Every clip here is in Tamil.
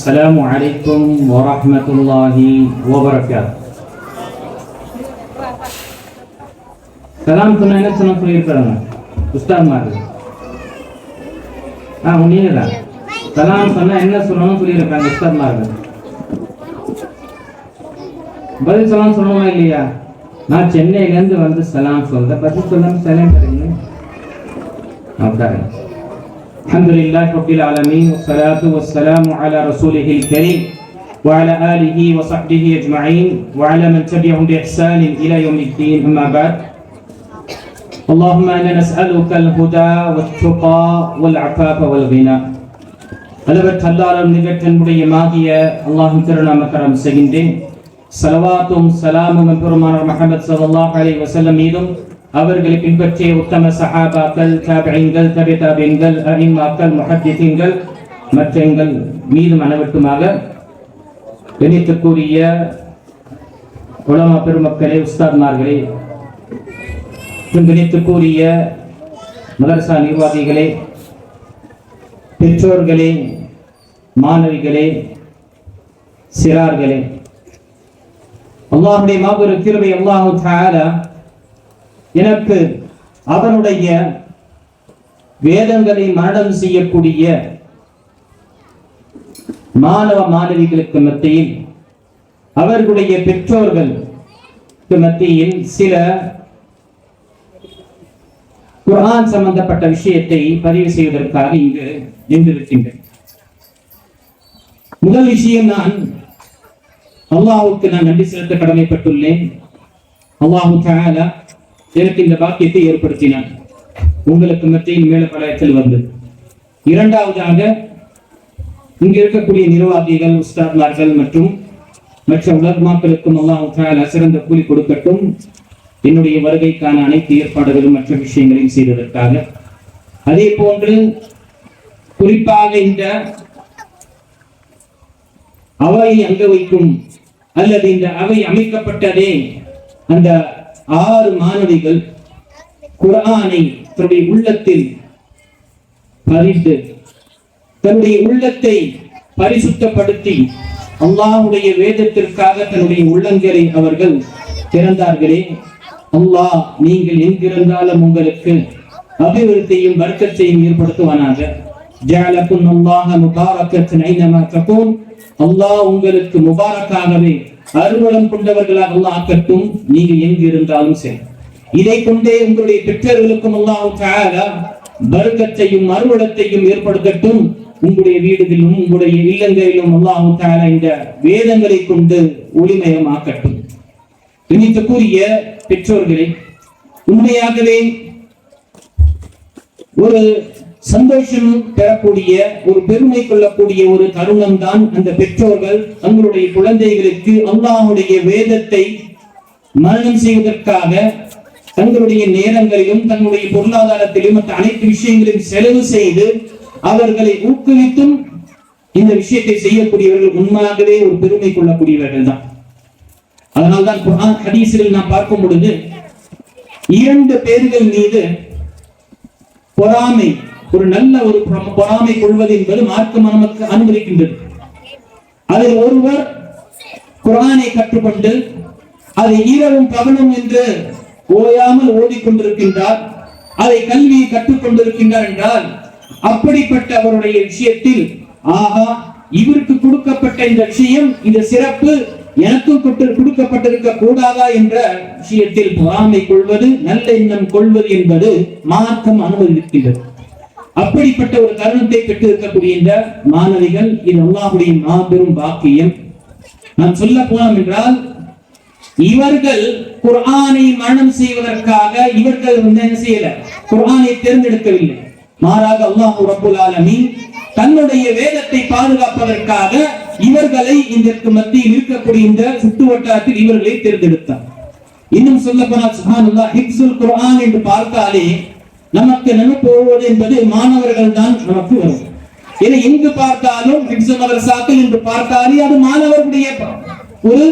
السلام عليكم ورحمة الله وبركاته. சலாம் சொன்னா என்ன சொன்ன சொல்லியிருக்காங்க உஸ்தாத் மாதிரி? நீங்க தான் சலாம் சொன்னா என்ன சொல்லணும்னு சொல்லியிருக்காங்க உஸ்தாத் மாதிரி. பதில் சலாம் சொல்லணுமா இல்லையா? நான் சென்னையிலேருந்து வந்து சலாம் சொல்ல பதில் சொல்லாம சலாம் தரீங்க. அல்ஹம்துலில்லாஹி ரப்பில் ஆலமீன் வஸ்ஸலாத்து வஸ்ஸலாமு அலா ரசூலிஹில் கரீம் وعلى آله وصحبه أجمعين وعلى من تبعهم بإحسان إلى يوم الدين. أما بعد اللهم إنا نسألك الهدى والتقى والعفاف والغنى. அளவற்ற அல்லாஹ்வின் நிகழ்ச்சியினுடைய மாகிய அல்லாஹ்வின் திருநாமக்கரம் செய்கின்றேன். ஸலவாத்தும் ஸலாமும் பெருமானார் முஹம்மது ஸல்லல்லாஹு அலைஹி வஸல்லம் மீதும் அவர்களை பின்பற்றிய உத்தம சஹாபாக்கள், தாபிஈன்கள், தபி தாபிஈன்கள், அஇம்மாக்கள், முஹத்திஸீன்கள் மற்ற எங்கள் மீதும் அனைவருக்குமாக கணித்துக்குரிய உலமா பெருமக்களே, உஸ்தாத்மார்களே, கணித்துக்குரிய மதரசா நிர்வாகிகளே, பெற்றோர்களே, மாணவிகளே, சிறார்களே, அல்லாஹ்வுடைய மாபெரும் கிருபை அல்லாஹ் தஆலா எனக்கு அவனுடைய வேதங்களை மரணம் செய்யக்கூடிய மாணவ மாணவிகளுக்கு மத்தியில், அவர்களுடைய பெற்றோர்களுக்கு மத்தியில் சில குர்ஆன் சம்பந்தப்பட்ட விஷயத்தை பதிவு செய்வதற்காக இங்கு நின்றிருக்கின்றேன். முதல் விஷயம், நான் அல்லாஹ்வுக்கு நன்றி செலுத்த கடமைப்பட்டுள்ளேன். அல்லாஹ் தஆலா எனக்கு இந்த பாக்கியத்தை ஏற்படுத்தினான், உங்களுக்கு மத்தியில் மேலப்பலயத்தில் வந்தது. இரண்டாவதாக, இங்கு இருக்கக்கூடிய நிர்வாகிகள், உஸ்தாத்மார்கள் மற்றும் மற்ற உலமாக்களுக்கும் அல்லாஹ் தஆலா சிறந்த கூலி கொடுக்கட்டும். என்னுடைய வருகைக்கான அனைத்து ஏற்பாடுகளும் மற்ற விஷயங்களையும் செய்ததற்காக. அதே போன்று குறிப்பாக இந்த அவையை அங்க வைக்கும் அல்லது இந்த அவை அமைக்கப்பட்டதே அந்த 6 மாணவிகள் குர்ஆனை தன்னுடைய உள்ளத்தில் பதித்து தன்னுடைய உள்ளத்தை பரிசுத்தப்படுத்தி அல்லாஹ்வுடைய வேதத்திற்காக தன்னுடைய உள்ளங்களை அவர்கள் திறந்தார்களே, அல்லாஹ் நீங்கள் எங்கிருந்தாலும் உங்களுக்கு அபிவிருத்தியும் வர்க்கத்தையும் ஏற்படுத்துவானாக. ஜஅலகுன் அல்லாஹ் முபாரக்கத்தன் ஐனமா தகூன். அல்லாஹ் உங்களுக்கு முபாரக்காகவே அருள்வளம் கொண்டவர்களாக அல்லாஹ் ஆக்கட்டும், நீங்க எங்கு இருந்தாலும் சரி. இதை கொண்டே உங்களுடைய பெற்றோர்களுக்கும் அல்லாஹ் தஆலா பரக்கத்தையும் அருள்வளத்தையும் ஏற்படுத்தட்டும். உங்களுடைய வீடுகளிலும் உங்களுடைய இல்லங்களிலும் அல்லாஹ் தஆலா இந்த வேதங்களை கொண்டு ஒளிமயமாக்கட்டும். இனித்துக்குரிய பெற்றோர்களே, உண்மையாகவே ஒரு சந்தோஷம் பெறக்கூடிய, ஒரு பெருமை கொள்ளக்கூடிய ஒரு தருணம் தான் அந்த பெற்றோர்கள் தங்களுடைய குழந்தைகளுக்கு அல்லாஹ்வுடைய வேதத்தை மரணம் செய்வதற்காக தங்களுடைய நேரங்களிலும் தங்களுடைய பொருளாதாரத்திலும் மற்ற அனைத்து விஷயங்களையும் செலவு செய்து அவர்களை ஊக்குவித்தும் இந்த விஷயத்தை செய்யக்கூடியவர்கள் உண்மையாகவே ஒரு பெருமை கொள்ளக்கூடியவர்கள் தான். அதனால்தான் குர்ஆன் ஹதீஸில் நாம் பார்க்கும் பொழுது 2 பேர்கள் மீது பொறாமை, ஒரு நல்ல ஒரு பொறாமை கொள்வது என்பது மார்க்கம் நமக்கு அனுமதிக்கின்றது. அதில் ஒருவர் குர்ஆனை கற்றுக்கொண்டு அதை இரவும் பகலும் என்று ஓயாமல் ஓதிக்கொண்டிருக்கின்றார், அதை கல்வியை கற்றுக்கொண்டிருக்கின்றார் என்றால், அப்படிப்பட்ட அவருடைய விஷயத்தில் ஆஹா, இவருக்கு கொடுக்கப்பட்ட இந்த விஷயம், இந்த சிறப்பு எனக்கும் கொடுக்கப்பட்டிருக்க கூடாதா என்ற விஷயத்தில் பொறாமை கொள்வது, நல்ல எண்ணம் கொள்வது என்பது மார்க்கம் அனுமதிக்கின்றது. அப்படிப்பட்ட ஒரு தருணத்தை பெற்றிருக்கக்கூடிய இந்த மாணவிகள், இது அல்லாஹ்வுடைய மாபெரும் பாக்கியம். நான் சொல்ல போனோம் என்றால், இவர்கள் குர்ஆனை மரணம் செய்வதற்காக இவர்கள் என்ன செய்யல, குர்ஆனை தேர்ந்தெடுக்கவில்லை. மாறாக அல்லாஹ் ரப்புல் ஆலமீன் தன்னுடைய வேதத்தை பாதுகாப்பதற்காக இவர்களை இதற்கு மத்தியில் இருக்கக்கூடிய இந்த சுற்று வட்டாரத்தில் இவர்களை தேர்ந்தெடுத்தார். இன்னும் சொல்ல போனால் சுப்ஹானல்லாஹ், ஹிஃப்ஸுல் குர்ஆன் என்று பார்த்தாலே நமக்கு நினைப்பு வருவது என்பது மாணவர்கள் தான் நமக்கு வரும். ஏன்னா எங்கு பார்த்தாலும் ஹிஃப்ஸ் மதரசாக்கள் என்று பார்த்தாலே அது மாணவர்களுடைய ஒரு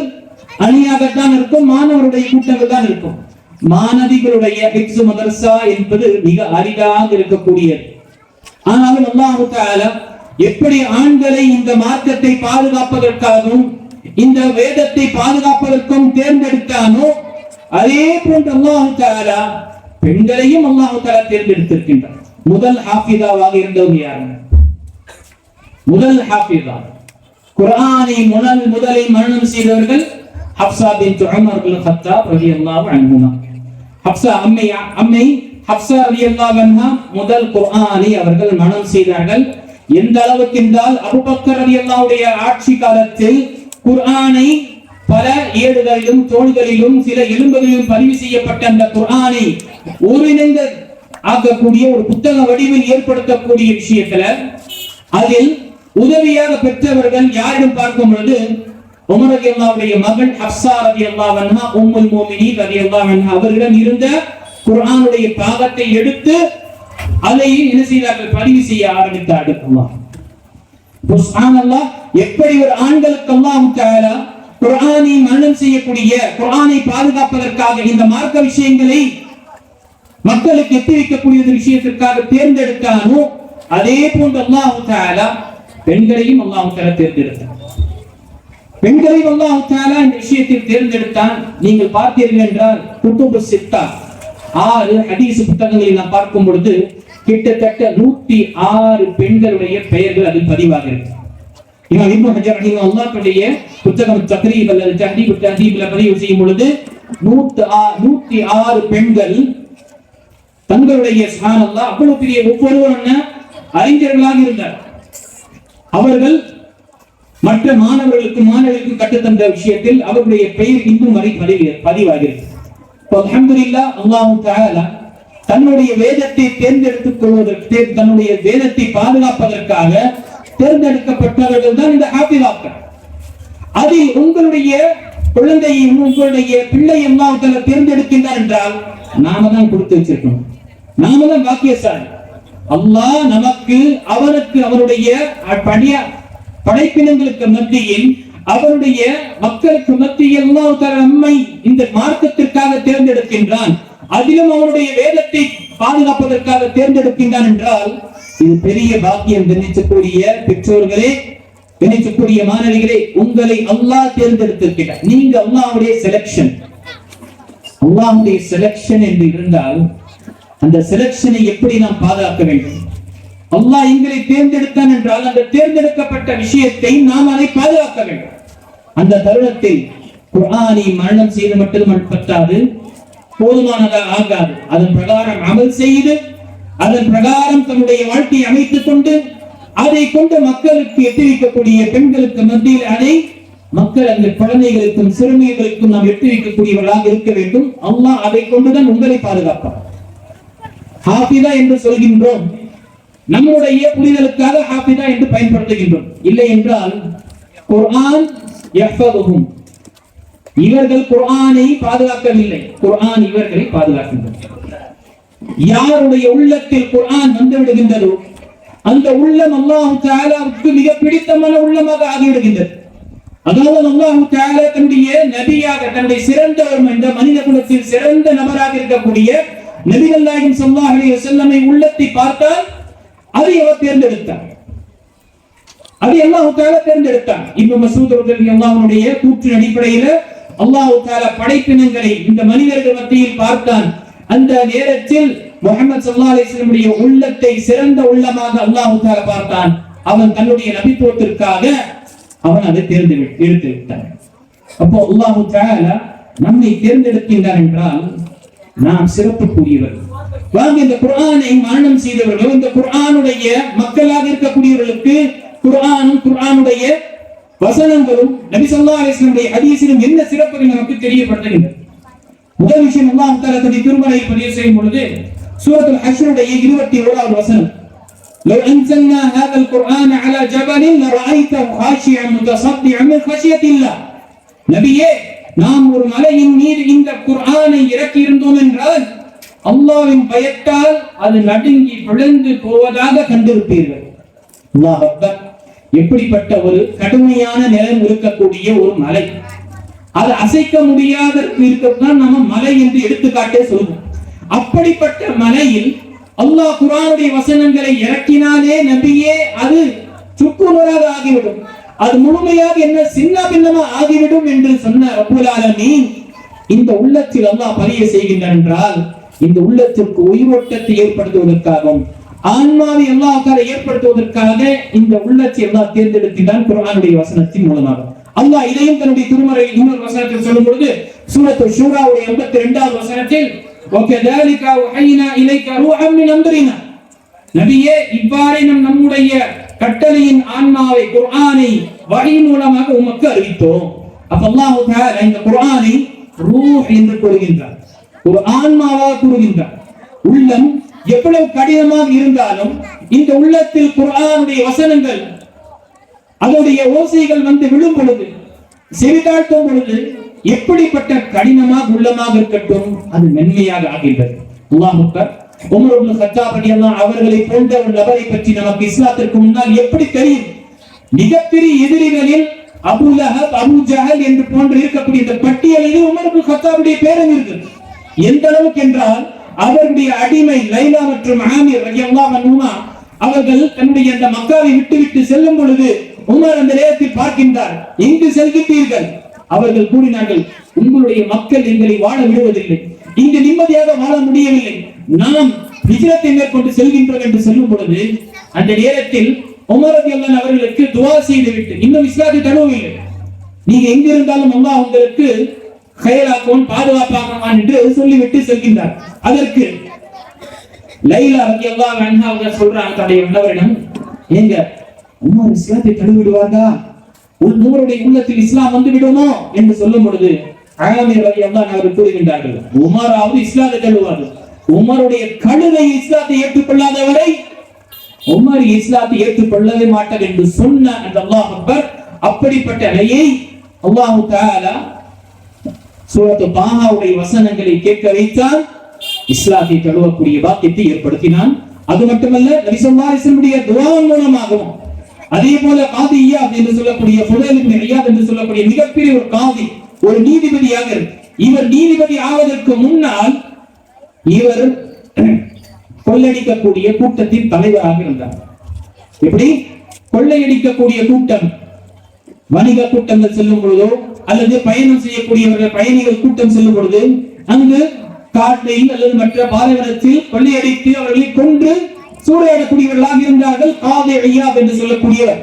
அணியாகத்தான் இருக்கும், மாணவருடைய கூட்டங்கள் தான் இருக்கும். மாணவிகளுடைய ஹிஃப்ஸ் மதரசா என்பது மிக அரிதாக இருக்கக்கூடியது. ஆனாலும் அல்லாஹ் தஆலா எப்படி ஆண்களை இந்த மார்க்கத்தை பாதுகாப்பதற்காகவும் இந்த வேதத்தை பாதுகாப்பதற்கும் தேர்ந்தெடுத்தானோ அதே போன்று அல்லாஹ் தஆலா பெண்களையும் அல்லாஹ் தஆலா தேர்ந்தெடுத்திருக்கின்றார். முதல் ஹாஃபிதாவாக இருந்தவங்க யாருங்க? முதல் ஹாஃபிதா குர்ஆனை முதலில் மரணம் செய்தவர்கள் ஹப்ஸா பின்த் உமர் பின் கத்தாப் ரலியல்லாஹு அன்ஹுமா. ஹப்ஸா அம்மை ஹப்ஸா ரலியல்லாஹு அன்ஹா முதல் குர்ஆனை அவர்கள் மரணம் செய்தார்கள். எந்த அளவுக்கு என்றால் அபூபக்கர் ரலியல்லாஹுடைய ஆட்சி காலத்தில் குர்ஆனை பல ஏடுகளிலும் தோள்களிலும் சில எலும்புகளிலும் பதிவு செய்யப்பட்ட அந்த குர்ஆனை ஒருங்கிணைந்த ஆக்கக்கூடிய ஒரு புத்தக வடிவில் ஏற்படுத்தக்கூடிய விஷயத்துல அதில் உதவியாக பெற்றவர்கள் யாரிடம் பார்க்கும் பொழுது உமர் ரலியல்லாஹுடைய மகன் ஹப்ஸா ரலியல்லாஹு அன்ஹா உம்முல் முஃமினீன் ரலியல்லாஹு அன்ஹா அவர்களிடம் இருந்த குர்ஆனுடைய பாகத்தை எடுத்து அதை என்ன செய்தார்கள்? பதிவு செய்ய ஆரம்பித்தார்கள். சுப்ஹானல்லாஹ், எப்படி ஒரு ஆண்களுக்கு அல்லாஹ் தஆலா குர்ஆனை மரணம் செய்யக்கூடிய குர்ஆனை பாதுகாப்பதற்காக இந்த மார்க்க விஷயங்களை மக்களுக்கு எத்தி வைக்கக்கூடிய விஷயத்திற்காக தேர்ந்தெடுத்தானோ அதே போன்று அல்லாஹ் தஆலா பெண்களையும் அல்லாஹ் தஆலா தேர்ந்தெடுத்தார். பெண்களையும் அல்லாஹ் தஆலா இந்த விஷயத்தில் தேர்ந்தெடுத்தான். நீங்கள் பார்த்தீர்கள் என்றால் குதுபு சித்தா 6 ஹதீஸ் புத்தகங்களை நாம் பார்க்கும் பொழுது கிட்டத்தட்ட 106 பெண்களுடைய பெயர்கள் அதில் பதிவாகிறது. இமாம் இப்னு ஹஜர் ரஹிமஹுல்லாஹ் தன்னுடைய புத்தகம் தக்ரீப் அல்லது தஹ்தீப் தஹ்தீப்ல பதிவு செய்யும் பொழுது 106 பெண்கள் தங்களுடைய சுப்ஹானல்லாஹ் அவ்வளவு பெரிய ஒவ்வொருவரும் அறிஞர்களாக இருந்தார். அவர்கள் மற்ற மாணவர்களுக்கும் கற்றுத்தந்த விஷயத்தில் அவருடைய பெயர் இன்னும் வரை பதிவாகிறது. அல்ஹம்துலில்லாஹ், அல்லாஹ் தஆலா தன்னுடைய வேதத்தை தேர்ந்தெடுத்துக் கொள்வதற்கு தன்னுடைய வேதத்தை பாதுகாப்பதற்காக தேர்ந்தெடுக்கப்பட்டவர்கள் தான் இந்த ஹாஃபிதாக்கள். அதில் உங்களுடைய குழந்தையை உங்களுடைய பிள்ளை அல்லாஹ் தஆலா தேர்ந்தெடுக்கின்றார் என்றால் நாம தான் கொடுத்து வச்சிருக்கணும். நாம தான் பாக்கியசாலி. அல்லாஹ் நமக்கு அவனுக்கு அவருடைய படைப்பினங்களுக்கு மத்தியில் அவருடைய மக்களுக்கு மத்தியில் அல்லாஹ் தஆலா நம்மை இந்த மார்க்கத்திற்காக தேர்ந்தெடுக்கின்றான். அதிலும் அவருடைய வேதத்தை பாதுகாப்பதற்காக தேர்ந்தெடுக்கின்றான் என்றால் இது பெரிய பாக்கியம். கணிக்கக்கூடிய பெற்றோர்களே, கணிக்கக்கூடிய மாணவிகளே, உங்களை அல்லாஹ் தேர்ந்தெடுத்திருக்கிறார். நீங்க அல்லாஹ்வுடைய செலக்ஷன். அல்லாஹ்வுடைய செலக்ஷன் என்று இருந்தால் அந்த செலக்ஷனை எப்படி நாம் பாதுகாக்க வேண்டும்? அல்லாஹ் எங்களை தேர்ந்தெடுத்தான் என்றால் அந்த தேர்ந்தெடுக்கப்பட்ட விஷயத்தை நாம் அதை பாதுகாக்க வேண்டும். அந்த தருணத்தில் குர்ஆனை மரணம் செய்து மட்டும் பத்தாது, போதுமானதாக ஆகாது. அதன் பிரகாரம் அமல் செய்து அதன் பிரகாரம் தன்னுடைய வாழ்க்கையை அமைத்துக் கொண்டு அதை கொண்டு மக்களுக்கு எட்டி வைக்கக்கூடிய பெண்களுக்கு மத்தியில் அதை மக்கள் அந்த குழந்தைகளுக்கும் சிறுமிகளுக்கும் நாம் எட்டி வைக்கக்கூடியவர்களாக இருக்க வேண்டும். அல்லாஹ் அதை கொண்டுதான் உங்களை பாதுகாப்பார். ஹாஃபிதா என்று சொல்கின்றோம், நம்முடைய புரிதலுக்காக ஹாஃபிதா என்று பயன்படுத்துகின்றோம். இல்லை என்றால் குர்ஆன் யஹ்ஃபதுஹும், இவர்கள் குர்ஆனை பாதுகாக்கவில்லை, குர்ஆன் இவர்களை பாதுகாக்கின்றது. யாருடைய உள்ளத்தில் குர்ஆன் வந்து விடுகின்றதோ அந்த உள்ளம் அல்லாஹ் தஆலாவுக்கு மிக பிடித்தமான உள்ளமாக ஆகிவிடுகின்றது. அதாவது அல்லாஹ் தஆலா தன்னுடைய நபியாக தன்னுடைய சிறந்த இந்த மனித குலத்தில் சிறந்த நபராக இருக்கக்கூடிய நபிகள் நாயகம் ஸல்லல்லாஹு அலைஹி வஸல்லமை உள்ளத்தை பார்த்தால் அதை அவர் தேர்ந்தெடுத்தார். அதை அல்லாஹ் தஆலா தேர்ந்தெடுத்தார். இப்னு மஸ்ஊத் ரலியல்லாஹு அன்ஹுடைய கூற்றின் அடிப்படையில் அல்லாஹ் தஆலா படைப்பினங்களை இந்த மனிதர்கள் மத்தியில் பார்த்தான். அந்த நேரத்தில் முஹம்மது ஸல்லல்லாஹு அலைஹி வஸல்லமுடைய உள்ளத்தை சிறந்த உள்ளமாக அல்லாஹ் தஆலா பார்த்தான். அவன் தன்னுடைய நபித்துவத்திற்காக அவன் அதை எடுத்து விட்டான். அப்போ அல்லாஹ் தஆலா நம்மை தேர்ந்தெடுக்கின்றான் என்றால் நாம் சிறப்புக்குரியவர். வாங்க, இந்த குர்ஆனை மரணம் செய்தவர்கள், இந்த குர்ஆனுடைய மக்களாக இருக்கக்கூடியவர்களுக்கு குர்ஆனும் குர்ஆனுடைய வசனங்களும் நபி ஸல்லல்லாஹு அலைஹி வஸல்லம் ஹதீஸிலும் என்ன சிறப்புகள் நமக்கு தெரியப்படுத்துகின்றன. முதல் விஷயம், அல்லாஹ் தஆலா தன்னுடைய திருமறையில் பதிவு செய்யும் பொழுது சூரத்துல் ஹஷ்ருடைய 21வது வசனம், لو انزلنا هذا القرآن على جبل لرأيته خاشعا متصدعا من خشية الله. நபியே, நாம் ஒரு மலையின் மீது இந்த குர்ஆனை இறக்கி இருந்தோம் என்றால் அல்லாஹ்வின் பயத்தால் அது நடுங்கி விழுந்து போவதாக கண்டிருப்பீர்கள். அல்லாஹ் அக்பர். எப்படிப்பட்ட ஒரு கடுமையான நிலம் இருக்கக்கூடிய ஒரு மலை, அது அசைக்க முடியாத இருக்கத்தான் நம்ம மலை என்று எடுத்துக்காட்டே சொல்லுவோம். அப்படிப்பட்ட மலையில் அல்லாஹ் குர்ஆனுடைய வசனங்களை இறக்கினாலே நபியே அது சுக்குநூறாக ஆகிவிடும், அது முழுமையாக என்ன சின்ன பின்னமா ஆகிவிடும் என்று சொன்ன ரப்பல் ஆலமீன் இந்த உள்ளத்தில் அல்லாஹ் பதிய செய்கின்றான் என்றால் இந்த உள்ளத்திற்கு உயிரோட்டத்தை ஏற்படுத்துவதற்காகவும் ஆன்மாவை அல்லாஹ்வுக்காக ஏற்படுத்துவதற்காக இந்த உள்ளத்தை அல்லாஹ் தேர்ந்தெடுக்கிறான் குர்ஆனுடைய வசனத்தின் மூலமாக. அல்லாஹ் இதையும் தன்னுடைய திருமறையில் இன்னொரு வசனத்தில் சொல்லும் பொழுது சூரத்து ஷூராவுடைய 82வது வசனத்தில் وَكَذَلِكَ أَوْحَيْنَا إِلَيْكَ رُوحًا مِنْ أَمْرِنَا நபியே இவ்வாறே நம்முடைய கட்டளையின் ஆன்மாவை குர்ஆனை வஹி மூலமாக உமக்கு அறிவித்தோம். அப்ப அல்லாஹ் தஆலா இந்த குர்ஆனை ரூஹ் என்று கூறுகின்றார், ஒரு ஆன்மாவாக கூறுகின்றார். உள்ளம் எவ்வளவு கடினமாக இருந்தாலும் இந்த உள்ளத்தில் குர்ஆனுடைய வசனங்கள் அதனுடைய ஓசைகள் வந்து விழும் பொழுது செவிதாழ்த்தும் பொழுது எப்படிப்பட்ட கடினமாக உள்ளமாக இருக்கட்டும் அது மென்மையாக ஆகின்றது. அல்லாஹ் அக்பர். உமர் இப்னு கத்தாப் ரலியல்லாஹு அவர்களை போன்ற ஒரு நபரை பற்றி நமக்கு இஸ்லாத்திற்கு முன்னால் எப்படி தெரியும்? மிகப்பெரிய எதிரிகளில் அபூ லஹப், அபூ ஜஹல் என்று போன்று இருக்கக்கூடிய இந்த பட்டியலில் உமர் இப்னு கத்தாபுடைய பேரும் இருக்கு. எந்த அளவுக்கு என்றால் அவருடைய அடிமை லைலா மற்றும் ஆமீர் ரலியல்லாஹு அன்ஹுமா அவர்கள் தன்னுடைய அந்த மக்காவை விட்டு செல்லும் பொழுது உமர் அந்த நேரத்தில் பார்க்கின்றார், எங்கு செல்கின்றீர்கள்? அவர்கள் கூறினார்கள், உங்களுடைய மக்கள் எங்களை வாழ விடுவதில்லை, இங்கு நிம்மதியாக வாழ முடியவில்லை, நாம் ஹிஜ்ரத்தை மேற்கொண்டு செல்கின்றோம் என்று சொல்லும் பொழுது அந்த நேரத்தில் உமர் ரலியல்லாஹு அவர்களுக்கு துஆ செய்துவிட்டு இன்னும் இஸ்லாத்தை தழுவவில்லை, நீங்க எங்க இருந்தாலும் அல்லாஹ் உங்களுக்கு கைலாக்கும் பாதுகாப்பாக்குவான் என்று சொல்லிவிட்டு செல்கின்றார். அதற்கு லைலா ரலியல்லாஹு அன்ஹா அவர்கள் சொல்றாங்க தன்னுடைய கணவரிடம், ஏங்க உமர் இஸ்லாத்தை தழுவிடுவார்களா, உங்களுடைய உள்ளத்தில் இஸ்லாம் வந்து விடுமோ என்று சொல்லும் பொழுது ஆமீர் ரலியல்லாஹு அவர்கள் கூறுகின்றார்கள், உமராவது இஸ்லாத்தை தழுவார்கள், உமருடைய கழுதை இஸ்லாத்தை ஏற்றுக்கொள்ளாதவரை உமர் இஸ்லாத்தை ஏற்றுக்கொள்ளவே மாட்டார் என்று சொன்ன அந்த அல்லாஹ் அக்பர். அப்படிப்பட்ட நிலையை அல்லாஹ் தஆலா சூரத்து தாஹாவுடைய வசனங்களை கேட்க வைத்தால் இஸ்லாத்தை தழுவக்கூடிய பாக்கியத்தை ஏற்படுத்தினான். அது மட்டுமல்ல நபி ஸல்லல்லாஹு அலைஹி வஸல்லம் துஆ மூலமாகவும் அதே போல காதி இயாத் என்று சொல்லக்கூடிய ஃபுதைல் இப்னு இயாத் என்று சொல்லக்கூடிய மிகப்பெரிய ஒரு காதி, ஒரு நீதிபதியாக இவர் நீதிபதி ஆவதற்கு முன்னால் இவர் கொள்ளையடிக்கக்கூடிய கூட்டத்தின் தலைவராக இருந்தார். எப்படி கொள்ளையடிக்கக்கூடிய கூட்டம், வணிக கூட்டங்கள் செல்லும் பொழுதோ அல்லது பயணம் செய்யக்கூடியவர்கள் பயணிகள் கூட்டம் செல்லும் பொழுது அங்கு காட்டில் அல்லது மற்ற பாலைவனத்தில் கொள்ளையடித்து அவர்களை கொன்று சூறையாடக்கூடியவர்களாக இருந்தார்கள். காதி இயாத் என்று சொல்லக்கூடியவர்.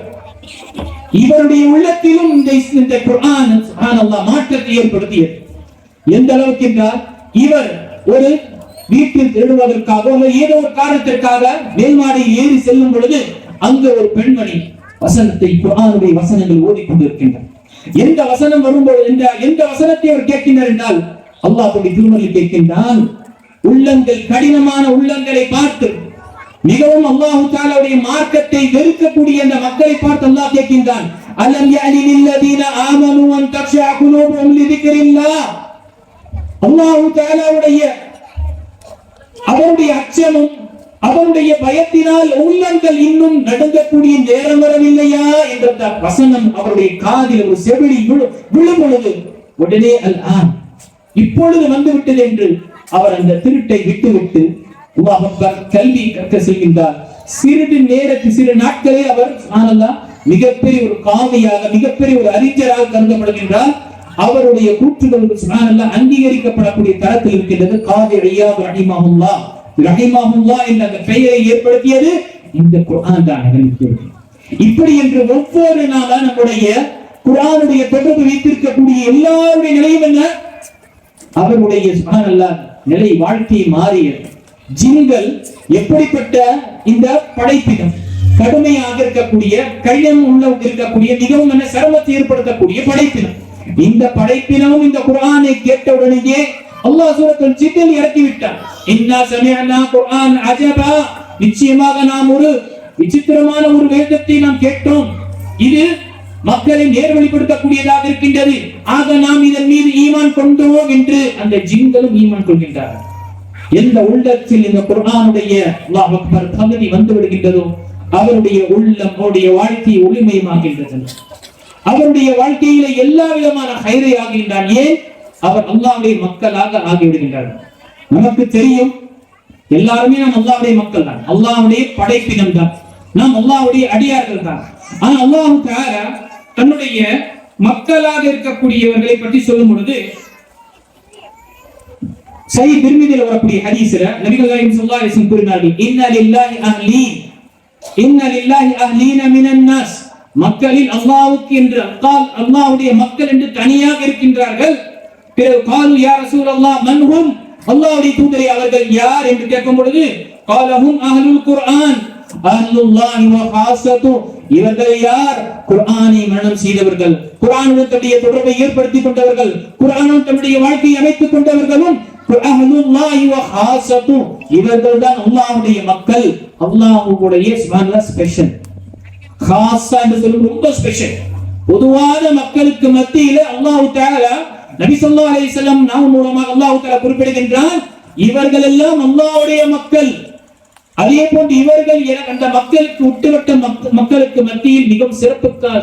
இவருடைய உள்ளத்திலும் இந்த குர்ஆன் சுப்ஹானல்லாஹ் மாற்றத்தை ஏற்படுத்தியது. எந்த அளவுக்கு என்றால் இவர் ஒரு வீட்டில் திருடுவதற்காக ஏதோ ஒரு காரணத்திற்காக மேல்மாடி ஏறி செல்லும் பொழுது அங்கு ஒரு பெண்மணி வசனத்தை குர்ஆனுடைய வசனங்கள் ஓதிக்கொண்டிருக்கின்றார். எந்த வசனம் வரும்போது எந்த வசனத்தை அவர் கேட்கின்றார் என்றால் அல்லாஹ் தன்னுடைய திருமறையில் கேட்கின்றான், உள்ளங்கள் கடினமான உள்ளங்களை பார்த்து மிகவும் அல்லாஹ் தஆலாவுடைய மார்க்கத்தை வெறுக்கக்கூடிய அந்த மக்களை பார்த்து அல்லாஹ் கேட்கின்றான், அலம் யஅனி லில்லதீன ஆமனு அன் தக்ஷா குலூபுஹும் லிதிக்ரில்லாஹ். அல்லாஹ் தஆலாவுடைய அவருடைய அச்சமும் அவருடைய பயத்தினால் உள்ளங்கள் இன்னும் நடுங்கக்கூடிய நேரம் வரவில்லையா என்ற வசனம் அவருடைய காதில் ஒரு செவிலி விழும் பொழுது உடனே அல்-ஆன் இப்பொழுது வந்துவிட்டது என்று அவர் அந்த திருட்டை விட்டுவிட்டு அல்லாஹ் அக்பர் கல்வி கற்க செல்கின்றார். சிறு நாட்களே அவர் சுப்ஹானல்லாஹ் மிகப்பெரிய ஒரு காவியாக மிகப்பெரிய ஒரு அறிஞராக கருதப்படுகின்றார். அவருடைய கூற்றுகளுக்கு சுப்ஹானல்லாஹ் அங்கீகரிக்கப்படக்கூடிய தரத்தில் இருக்கின்றது. காதி இயாத் ரஹிமஹுல்லாஹ் என்ற அந்த பெயரை ஏற்படுத்தியது இந்த குர்ஆன் தான். இப்படி என்று ஒவ்வொரு நாளா நம்முடைய குர்ஆனுடைய தொடர்பு வைத்திருக்கக்கூடிய எல்லாருடைய நிலையும் என்ன? அவருடைய சுப்ஹானல்லாஹ் நிலை வாழ்க்கை மாறியது. ஜின்கள் எப்படிப்பட்ட இந்த படைப்பினம் கடுமையாக இருக்கக்கூடிய கடினம் உள்ள இருக்கக்கூடிய மிகவும் என்ன சிரமத்தை ஏற்படுத்தக்கூடிய படைப்பினம். இந்த படைப்பினமும் இந்த குர்ஆனை கேட்டவுடனேயே அல்லாஹ் சூரத்துல் ஜின்னில் இறக்கி விட்டார். இன்னா சமிஅனா குர்ஆன் அஜபா, நிச்சயமாக நாம் ஒரு விசித்திரமான ஒரு வேதத்தை நாம் கேட்டோம், இது மக்களை நேர்வழிப்படுத்தக்கூடியதாக இருக்கின்றது, ஆக நாம் இதன் மீது ஈமான் கொண்டோம் என்று அந்த ஜின்களும் ஈமான் கொள்கின்றார்கள். எந்த உள்ளத்தில் இந்த குர்ஆனுடைய அல்லாஹ் அக்பர் பகுதி வந்து விடுகின்றதோ அவருடைய உள்ளம் அவருடைய வாழ்க்கை ஒளிமயமாகின்றது. அவருடைய வாழ்க்கையில எல்லா விதமான ஹைரை ஆகின்றான். ஏன்? அவர் அல்லாஹ்வுடைய மக்களாக ஆகிவிடுகின்றார்கள். நமக்கு தெரியும் எல்லாருமே நாம் அல்லாஹ்வுடைய மக்கள் தான், அல்லாஹ்வுடைய படைப்பினம் தான், நாம் அல்லாஹ்வுடைய அடியார்கள் தான். ஆனா அல்லாஹ் தஆலா தன்னுடைய மக்களாக இருக்கக்கூடியவர்களை பற்றி சொல்லும் பொழுது சஹீஹ் திர்மிதியில் வரக்கூடிய ஹதீஸ்ல நபிகள் நாயகம் ஸல்லல்லாஹு அலைஹி வஸல்லம் கூறினார்கள், இன்ன லில்லாஹி அஹ்லீன மினன் நாஸ், மக்களில் அல்லாஹ்வுக்கு என்று அல்லாஹ்வுடைய மக்கள் என்று தனியாக இருக்கின்றார்கள். பிறகு காலு யா ரசூலல்லாஹ் மன்ஹும், அல்லாஹ்வுடைய தூதரே அவர்கள் யார் என்று கேட்கும் பொழுது காலஹும் அஹ்லுல் குர்ஆன் அஹ்லுல்லாஹி வ ஹாஸத்து, இவர்கள் யார்? குர்ஆனை மரணம் செய்தவர்கள், குர்ஆனுடன் தன்னுடைய தொடர்பை ஏற்படுத்திக் கொண்டவர்கள், குர்ஆனுடன் தன்னுடைய வாழ்க்கையை அமைத்துக் கொண்டவர்களும் அஹ்லுல்லாஹி வ ஹாஸத்து, இவர்கள் தான் அல்லாஹ்வுடைய மக்கள். அல்லாஹ்வுடைய சுப்ஹானல்லாஹ் ஸ்பெஷல், காஸா என்று சொல்லும் ரொம்ப ஸ்பெஷல். பொதுவான மக்களுக்கு மத்தியில அல்லாஹ் தஆலா நபி ஸல்லல்லாஹு அலைஹி வஸல்லம் நாம் மூலமாக அல்லாஹ் தஆலா குறிப்பிடுகின்றான், இவர்கள் எல்லாம் அல்லாஹ்வுடைய மக்கள். அதே போன்று இவர்கள் அந்த மக்களுக்கு உட்டுவட்ட மக்களுக்கு மத்தியில் மிகவும்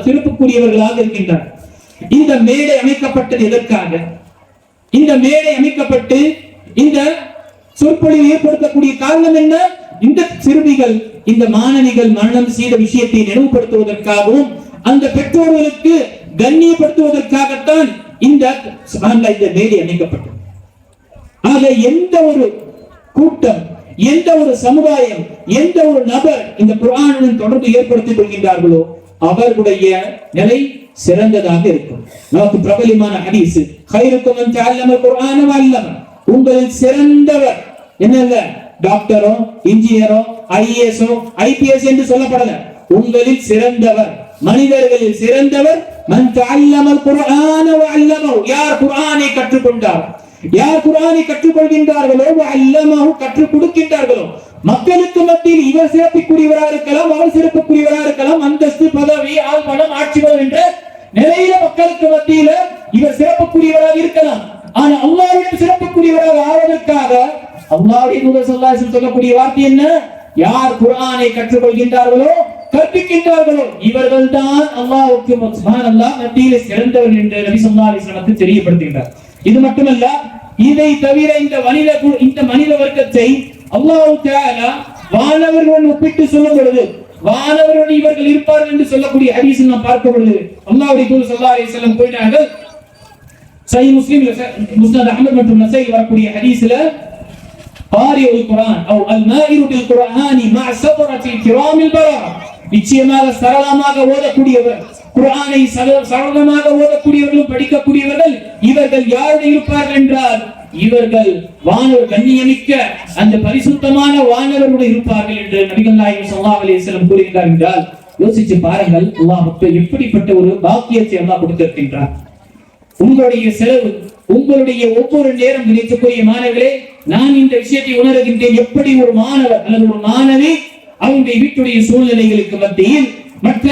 சிறப்புக்குரியவர்களாக இருக்கின்றனர். இந்த மேடை அமைக்கப்பட்டது எதற்காக? இந்த மேடை அமைக்கப்பட்டு இந்த சொற்பொழிவு ஏற்படுத்தக்கூடிய காரணம் என்ன? இந்த சிறுமிகள், இந்த மாணவிகள் மரணம் செய்த விஷயத்தை நினைவுபடுத்துவதற்காகவும் அந்த பெற்றோர்களுக்கு கண்ணியப்படுத்துவதற்காகத்தான் இந்த மேடை அமைக்கப்பட்டது. ஆக எந்த ஒரு கூட்டம், எந்த ஒரு சமுதாயம், எந்த ஒரு நபர் இந்த குர்ஆனுடன் தொடர்பு ஏற்படுத்திக் கொள்கின்றார்களோ அவர்களுடைய நிலை சிறந்ததாக இருக்கும். நமக்கு பிரபலமான ஹதீஸ், கைருக்கும் மன் தஅல்லம குர்ஆன வ அல்லம, உங்களில் சிறந்தவர் என்னங்க? டாக்டரோ இன்ஜினியரோ ஐஏஎஸோ ஐபிஎஸ் என்று சொல்லப்படல. உங்களில் சிறந்தவர், மனிதர்களில் சிறந்தவர் மன் தஅல்லம குர்ஆன வ அல்லம, யார் குர்ஆனை கற்றுக்கொண்டார், யார் குர்ஆனை கற்றுக்கொள்கின்றார்களோ அல்லமஹு கற்றுக் கொடுக்கின்றார்களோ. மக்களுக்கு மத்தியில் இவர் சிறப்புக்குரியவராக இருக்கலாம், அவர் சிறப்புக்குரியவராக இருக்கலாம், அந்தஸ்து பதவி ஆள் பணம் ஆட்சி பலம் என்ற நிலையில மக்களுக்கு மத்தியில இவர் சிறப்புக்குரியவராக இருக்கலாம். ஆனா அல்லாஹ்விடம் சிறப்புக்குரியவராக ஆவதற்காக அல்லாஹ்வுடைய தூதர் ஸல்லல்லாஹு அலைஹி வஸல்லம் சொல்லக்கூடிய வார்த்தை என்ன? யார் குர்ஆனை கற்றுக்கொள்கின்றார்களோ கற்பிக்கின்றார்களோ இவர்கள் தான் அல்லாஹ்வுக்கு சுப்ஹானல்லாஹ் மத்தியில சிறந்தவர்கள் என்று நபி ஸல்லல்லாஹு அலைஹி வஸல்லம் தெரியப்படுத்துகிறார். இது மட்டுமல்ல, இதை தவிர இந்த மனித வர்க்கத்தை அல்லாஹ் தஆலா வானவர்களுடன் ஒப்பிட்டு சொல்லும் பொழுது வானவர்களுடன் இவர்கள் இருப்பார்கள் என்று சொல்லக்கூடிய ஹதீஸை நாம் பார்க்கும் பொழுது அல்லாஹ்வுடைய தூதர் ஸல்லல்லாஹு அலைஹி வஸல்லம் கூறினார்கள், சஹீஹ் முஸ்லிம், முஸ்னத் அஹ்மத் மற்றும் நஸாய் வரக்கூடிய ஹதீஸ்ல காரியுல் குர்ஆன் அவ் அல் மாஹிரு பில் குர்ஆனி மஅ ஸபரத்தில் கிராமில் பரா, நிச்சயமாக சரளமாக ஓதக்கூடியவர், குர்ஆனை சரளமாக ஓதக்கூடியவர்களும் படிக்கக்கூடியவர்கள் இவர்கள் யாருடன் இருப்பார்கள் என்றால் இவர்கள் வானவர் கண்ணியமிக்க அந்த பரிசுத்தமான வானவருடன் இருப்பார்கள் என்று நபிகள் நாயகம் ஸல்லல்லாஹு அலைஹி வஸல்லம் கூறுகிறார் என்றால் யோசிச்சு பாருங்கள், அல்லாஹ் எப்படிப்பட்ட ஒரு பாக்கியத்தை அல்லாஹ் கொடுத்திருக்கின்றார். உங்களுடைய செலவு, உங்களுடைய ஒவ்வொரு நேரம் கிடைக்கக்கூடிய மாணவர்களே, நான் இந்த விஷயத்தை உணர்கின்றேன். எப்படி ஒரு மாணவர் அல்லது ஒரு மாணவி அவங்களுடைய வீட்டுடைய சூழ்நிலைகளுக்கு மத்தியில், மற்ற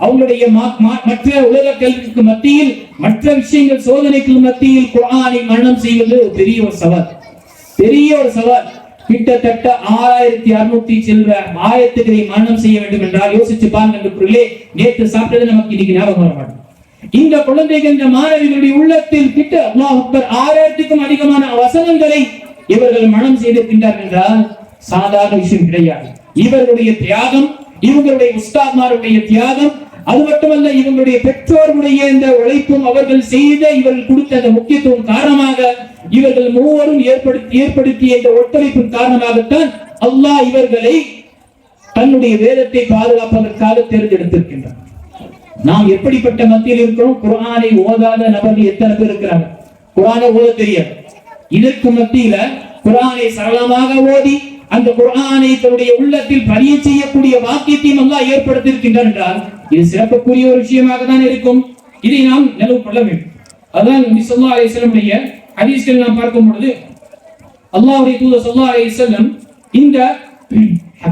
அவங்களுடைய மற்ற உலக கல்விக்கு மத்தியில், மற்ற விஷயங்கள் சோதனைக்கு மத்தியில் குர்ஆனை மரணம் செய்வது பெரிய ஒரு சவால், பெரிய ஒரு சவால். கிட்டத்தட்ட 6600 சில்ற ஆயத்துக்களை மரணம் செய்ய வேண்டும் என்றால் யோசிச்சு பாருங்க. நேற்று சாப்பிட்டது நமக்கு இன்னைக்கு ஞாபகம் வர மாட்டோம். இந்த குழந்தைகள், இந்த மாணவிகளுடைய உள்ளத்தில் கிட்ட அல்லாஹ் அக்பர் 6000க்கும் அதிகமான வசனங்களை இவர்கள் மரணம் செய்திருக்கின்றார்கள் என்றால் சாதாரண விஷயம் கிடையாது. இவர்களுடைய தியாகம், இவங்களுடைய உஸ்தாத்மாருடைய தியாகம், அது மட்டுமல்ல இவங்களுடைய பெற்றோர்களுடைய இந்த உழைப்பும் அவர்கள் செய்த இவர்கள் கொடுத்த அந்த முக்கியத்துவம் காரணமாக இவர்கள் மூவரும் ஏற்படுத்திய இந்த ஒத்துழைப்பின் காரணமாகத்தான் அல்லாஹ் இவர்களை தன்னுடைய வேதத்தை பாதுகாப்பதற்காக தேர்ந்தெடுத்திருக்கின்றார். நாம் எப்படிப்பட்ட மத்தியில் இருக்கிறோம்? குர்ஆனை ஓதாத நபர்கள் எத்தனை பேர் இருக்கிறாங்க? குர்ஆனை ஓத தெரியாது. இதற்கு மத்தியில குர்ஆனை சரளமாக ஓதி அந்த குர்ஆனை தன்னுடைய உள்ளத்தில் பதிய செய்யக்கூடிய வாக்கியத்தையும் அல்லாஹ் ஏற்படுத்தியிருக்கின்றார் என்றால் இது சிறப்புக்குரிய ஒரு விஷயமாக தான் இருக்கும். இதை நாம் நினைவு கொள்ள வேண்டும். அதான் நபி ஸல்லல்லாஹு அலைஹி வஸல்லம் ஹதீஸ்கள் நாம் பார்க்கும் பொழுது அல்லாஹ்வுடைய தூதர் ஸல்லல்லாஹு அலைஹி வஸல்லம் இந்த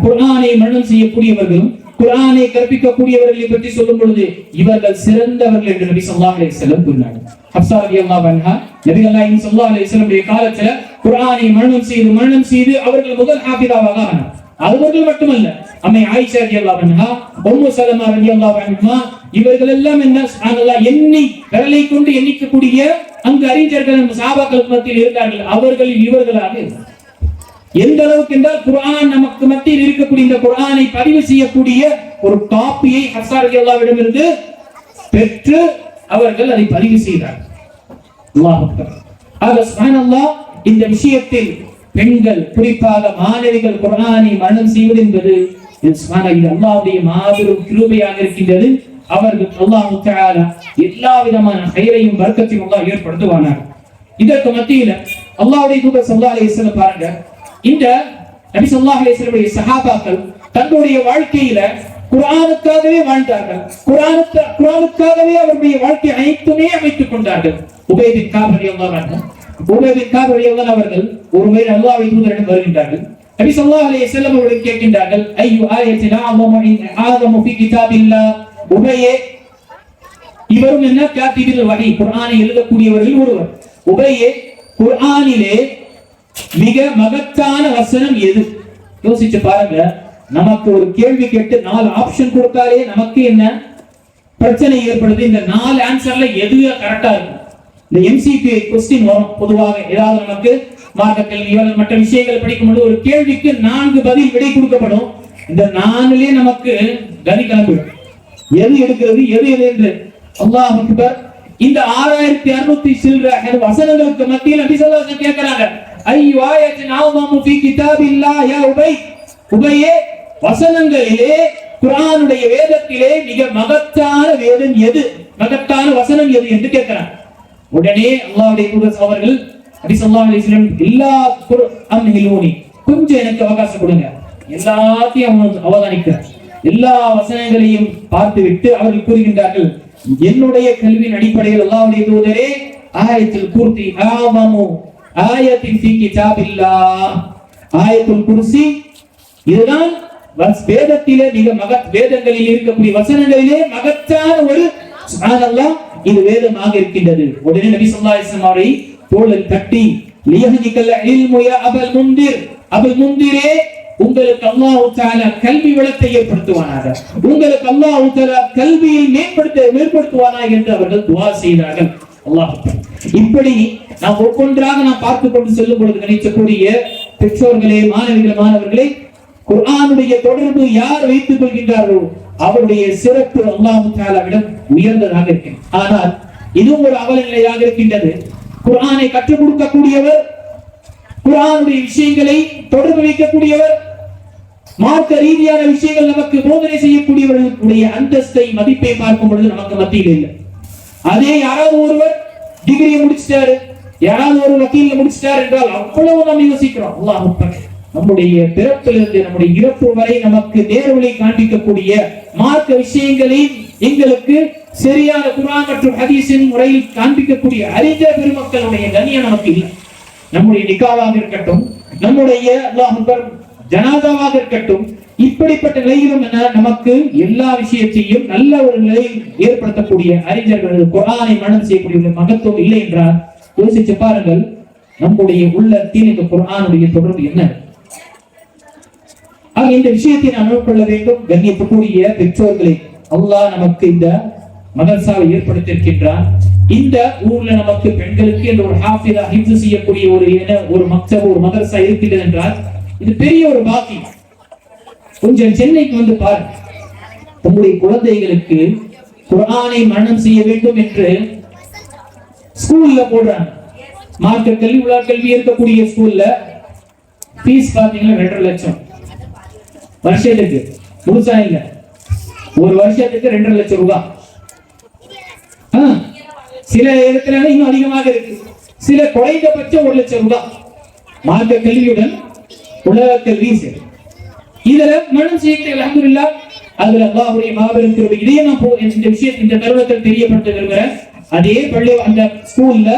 குர்ஆனை மரணம் செய்யக்கூடியவர்களும் குர்ஆனை கற்பிக்கக்கூடியவர்களை பற்றி சொல்லும் பொழுது இவர்கள் சிறந்தவர்கள் என்று நபி ஸல்லல்லாஹு அலைஹி வஸல்லம் கூறினார்கள். ஹப்ஸா ரலியல்லாஹு அன்ஹா நபிகள் நாயகம் ஸல்லல்லாஹு அலைஹி வஸல்லம் காலத்துல குர்ஆனை மரணம் செய்து அவர்கள் முதல் ஹாஃபிதாவாக ஆனார். அவர்கள் மட்டுமல்ல, அம்மை ஆயிஷா ரலியல்லாஹு அன்ஹா, உம்மு சலமா ரலியல்லாஹு அன்ஹா, இவர்கள் எல்லாம் என்ன சுப்ஹானல்லாஹ் எண்ணி விரலை கொண்டு எண்ணிக்கக்கூடிய அங்கு அறிஞர்கள் சஹாபாக்கள் மத்தியில் இருந்தார்கள். அவர்கள் இவர்களாக இருந்தார். எந்த அளவுக்கு என்றால் குர்ஆன் நமக்கு மத்தியில் இருக்கக்கூடிய இந்த குர்ஆனை பதிவு செய்யக்கூடிய ஒரு காப்பியை ஹஃப்ஸா ரலியல்லாஹு இருந்து பெற்று அவர்கள் அதை பதிவு செய்தார். அல்லாஹ் அக்பர். ஆக சுப்ஹானல்லாஹ், இந்த விஷயத்தில் பெண்கள் குறிப்பாக மாணவிகள் குர்ஆனை மரணம் செய்வது என்பது அல்லாஹ்வுடைய மாபெரும் கிருபையாக இருக்கின்றது. அவர்கள் அல்லாஹ் தஆலா எல்லா விதமான ஹைரையும் பரக்கத்தையும் அல்லாஹ் ஏற்படுத்துவானார். இதற்கு மத்தியில அல்லாஹ்வுடைய தூதர் ஸல்லல்லாஹு அலைஹி வஸல்லம் பாருங்க, இந்த நபி ஸல்லல்லாஹு அலைஹி வஸல்லம் சஹாபாக்கள் தங்களுடைய வாழ்க்கையில குர்ஆனுக்காகவே வாழ்ந்தார்கள். குர்ஆனுக்காகவே அவருடைய வாழ்க்கை அனைத்துமே அமைத்துக் கொண்டார்கள். உபை பின் கஅப் ரலியல்லாஹு அன்ஹு அவர்கள் ஒருமுறை அல்லாஹ்வுடைய தூதரிடம் வருகின்றார்கள். நபி ஸல்லல்லாஹு அலைஹி வஸல்லம் அவர்கள் கேட்கின்றார்கள், ஐயு ஆயத்தின் ஆஸமு ஃபீ கிதாபில்லாஹ். உபையே, இவரும் என்ன காத்திபில் வஹி, குர்ஆனை எழுதக்கூடியவர்கள் ஒருவர். உபையே, குர்ஆனிலே மிக மகத்தான வசனம் எது? யோசிச்சு பாருங்க. நமக்கு ஒரு கேள்வி கேட்டு 4 ஆப்ஷன் கொடுத்தாலே நமக்கு என்ன பிரச்சனை ஏற்படுது? இந்த 4 ஆன்சர்ல எது கரெக்டா இருக்கும்? இந்த எம்சிக்யூ क्वेश्चन வரும். பொதுவாக ஏதாவது நமக்கு மார்க்க கல்வியோ மற்ற விஷயங்கள் படிக்கும்போது ஒரு கேள்விக்கு 4 பதில் விடை கொடுக்கப்படும். இந்த 4லே நமக்கு கதி கலந்துடும். எது எடுக்கிறது, எது என்று. அல்லாஹ் அக்பர். இந்த 6600 சில்ற வசனங்களுக்கு மத்தியில் நபி ஸல்லல்லாஹு அலைஹி வஸல்லம் கேக்குறாங்க, ஐயு ஆயத்தின் ஆஸமு ஃபீ கிதாபில்லாஹ் யா உபை. உபையே, வசனங்களிலே குர்ஆனுடைய வேதத்திலே மிக மகத்தான வேதம் எது, மகத்தான வசனம் எது என்று கேட்கிறாங்க. உடனே அல்லாஹ்வுடைய தூதர் அவர்கள் நபி ஸல்லல்லாஹு அலைஹி வஸல்லம் எல்லா குர்ஆனிலூனி, கொஞ்சம் எனக்கு அவகாசம் கொடுங்க, எல்லாத்தையும் அவதானிக்கிறார். எல்லா வசனங்களையும் பார்த்துவிட்டு அவர்கள் கூறுகின்றார்கள், என்னுடைய கல்வியின் அடிப்படையில் அல்லாஹ்வுடைய தூதரே, ஆயத்துல் குர்சி ஆஸமு ஆயத்தின் ஃபீ கிதாபில்லாஹ். ஆயத்துல் குர்சி இதுதான் வேதத்திலே வேதங்களில் இருக்கக்கூடிய வசனங்களிலே மகத்தான ஒரு சுப்ஹானல்லாஹ், இது வேதமாக இருக்கின்றது. உடனே நபி ஸல்லல்லாஹு அலைஹி வஸல்லம் அவரை தோளில் தட்டி, லியஹ்திகல் இல்மு யா அபல் முன்திர். அபல் முன்திரே, உங்களுக்கு அல்லாஹ் தஆலா கல்வி வளத்தை ஏற்படுத்துவானாக, உங்களுக்கு அல்லாஹ் தஆலா கல்வியை மேம்படுத்துவானாக என்று அவர்கள் துஆ செய்தார்கள். அல்லாஹ் இப்படி நாம் ஒவ்வொன்றாக நாம் பார்த்துக் கொண்டு செல்லும் பொழுது நினைக்கக்கூடிய பெற்றோர்களே, மாணவர்களே, குர்ஆனுடைய தொடர்பு யார் வைத்துக் கொள்கின்றார்களோ அவருடைய சிறப்பு அல்லாஹ் தஆலாவிடம் உயர்ந்ததாக இருக்கிறது. ஆனால் இதுவும் ஒரு அவல நிலையாக இருக்கின்றது. குர்ஆனை கற்றுக் கொடுக்கக்கூடியவர், குர்ஆனுடைய விஷயங்களை தொடர்பு வைக்கக்கூடியவர், மார்க்க ரீதியான விஷயங்கள் நமக்கு போதனை செய்யக்கூடியவர்களுடைய அந்தஸ்தை மதிப்பை பார்க்கும் பொழுது நமக்கு மத்தியில் இல்லை. அதே யாராவது ஒருவர் டிகிரி முடிச்சிட்டாரு, யாராவது ஒரு வக்கீல் முடிச்சிட்டார் என்றால் அவ்வளவு நாம் யோசிக்கிறோம். அல்லாஹ் அக்பர். நம்முடைய பிறப்பிலிருந்து நம்முடைய இறப்பு வரை நமக்கு நேர்வழி காண்பிக்கக்கூடிய மார்க்க விஷயங்களை எங்களுக்கு சரியான குர்ஆன் மற்றும் ஹதீஸின் முறையில் காண்பிக்கக்கூடிய அறிஞ பெருமக்களுடைய கண்ணியம் நமக்கு இல்லை. நம்முடைய நிக்காவாக இருக்கட்டும், நம்முடைய அல்லாஹ் அக்பர் ஜனாதாவாக இருக்கட்டும், இப்படிப்பட்ட நிலையிலும் நமக்கு எல்லா விஷயத்தையும் நல்ல ஒரு நிலையில் ஏற்படுத்தக்கூடிய அறிஞர்கள், குர்ஆனை மனனம் செய்யக்கூடிய மகத்துவம் இல்லை என்றால் யோசிச்சு பாருங்கள், நம்முடைய உள்ளத்தில் இந்த குர்ஆனுடைய தொடர்பு என்ன? ஆக இந்த விஷயத்தை நாம் நோக்கொள்ள வேண்டும். கண்ணியத்துக்குரிய பெற்றோர்களை, அல்லாஹ் நமக்கு இந்த மதரசாவை ஏற்படுத்தியிருக்கின்றார். இந்த ஊர்ல நமக்கு பெண்களுக்கு இந்த ஒரு ஹாஃபிதா ஹிஃப்ஸ் செய்யக்கூடிய ஒரு மக்தப், ஒரு மதரசா இருக்கின்றது என்றால் இது பெரிய ஒரு பாக்கியம். கொஞ்சம் சென்னைக்கு வந்து பாருங்க, உங்களுடைய குழந்தைகளுக்கு குர்ஆனை மனனம் செய்ய வேண்டும் என்று ஸ்கூல்ல போடுறாங்க. மார்க்க கல்வி, உலக கல்வி இருக்கக்கூடிய ஸ்கூல்ல ஃபீஸ் பாத்தீங்கன்னா 2.5 லட்சம் வருஷத்துக்கு. முழுசா இல்ல, ஒரு வருஷத்துக்கு 2.5 லட்சம் ரூபாய். சில இடத்துல இன்னும் அதிகமாக இருக்கு. சில குறைந்தபட்சம் 1 லட்சம் ரூபாய் மார்க்க கல்வியுடன் உலக கல்வி சரி. இதுல மனம் செய்ய அல்ஹம்துலில்லாஹ், அதுல அல்லாஹ்வுடைய மாபெரும் கிருபை. இதையே நான் இந்த விஷயத்தை இந்த தருணத்தில் தெரியப்படுத்த விரும்புகிறேன். அதே பள்ளி அந்த ஸ்கூல்ல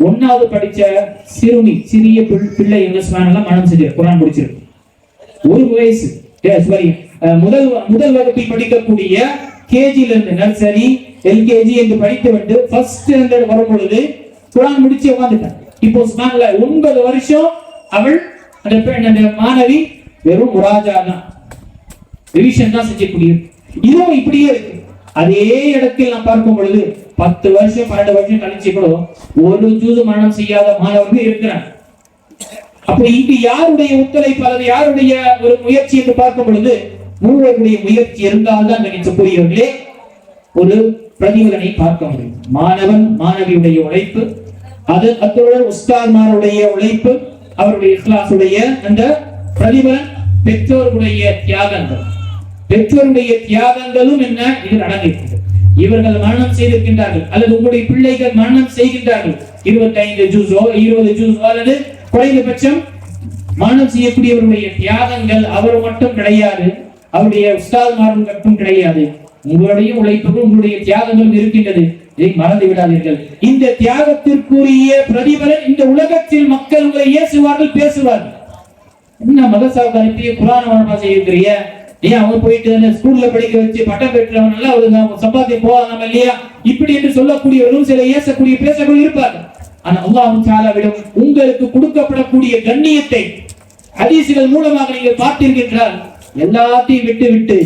1வது படிச்ச சிறுமி, சிறிய பிள்ளை என்ன சொன்னாலும் மனம் செஞ்சு குர்ஆன் படிச்சிருக்கு. 1 வயசு, முதல் வகுப்பில் படிக்கக்கூடிய கேஜில இருந்து நர்சரி, எல்கேஜி என்று படித்து வந்து ஃபர்ஸ்ட் ஸ்டாண்டர்ட் வரும் பொழுது குர்ஆன் முடிச்சு உட்கார்ந்துட்டான். இப்போ சுப்ஹானல்லாஹ் 9 வருஷம் அவள் அந்த மாணவி வெறும் முராஜா தான், ரிவிஷன் தான் செஞ்சக்கூடிய. இதுவும் இப்படியே இருக்கு. அதே இடத்தில் நாம் பார்க்கும் பொழுது 10 வருஷம் 12 வருஷம் கழிச்சு கூட ஒரு ஜூஸ் மரணம் செய்யாத மாணவர்கள் இருக்கிறாங்க. அப்ப இங்கு யாருடைய ஒத்துழைப்பு அல்லது யாருடைய ஒரு முயற்சி என்று பார்க்கும் பொழுது மூவருடைய முயற்சி இருந்தால்தான் கணிக்கக்கூடியவர்களே ஒரு பிரதிபலனை பார்க்க முடியும். மாணவன் மாணவியுடைய உழைப்பு, அது அத்தோடு உஸ்தாத்மாருடைய உழைப்பு, அவருடைய இக்லாசுடைய அந்த பிரதிபலன், பெற்றோருடைய தியாகங்கள். பெற்றோருடைய தியாகங்களும் என்ன இதில் அடங்கியிருக்கிறது. இவர்கள் மரணம் செய்திருக்கின்றார்கள் அல்லது உங்களுடைய பிள்ளைகள் மரணம் செய்கின்றார்கள், 25 ஜூஸோ 20 ஜூஸோ அல்லது குறைந்தபட்சம் மரணம் செய்யக்கூடியவருடைய தியாகங்கள் அவர் மட்டும் கிடையாது, அவருடைய உஸ்தாத்மார்கள் மட்டும் கிடையாது. உங்களுடைய உழைப்புக்கும் உங்களுடைய தியாகங்களும் இருக்கின்றது. இதை மறந்து விடாதீர்கள். இந்த தியாகத்திற்குரிய பிரதிபலன் இந்த உலகத்தில் மக்கள் உங்களை ஏசுவார்கள், பேசுவார்கள். என்ன மதரசாவுக்கு அனுப்பி குர்ஆன் மனப்பாடம் செய்திருக்கிறிய, ஏன் அவங்க போயிட்டு ஸ்கூல்ல படிக்க வச்சு பட்டம் பெற்றவனால அவருக்கு சம்பாத்தியம் போகாம இல்லையா, இப்படி என்று சொல்லக்கூடியவர்களும் சில ஏசக்கூடிய பேசக்கூடிய இருப்பார்கள். ஆனா அல்லாஹ் தஆலாவிடம் உங்களுக்கு கொடுக்கப்படக்கூடிய கண்ணியத்தை ஹதீஸ்கள் மூலமாக நீங்கள் பார்த்தீர்கள். எல்லாத்தையும் விட்டு விட்டு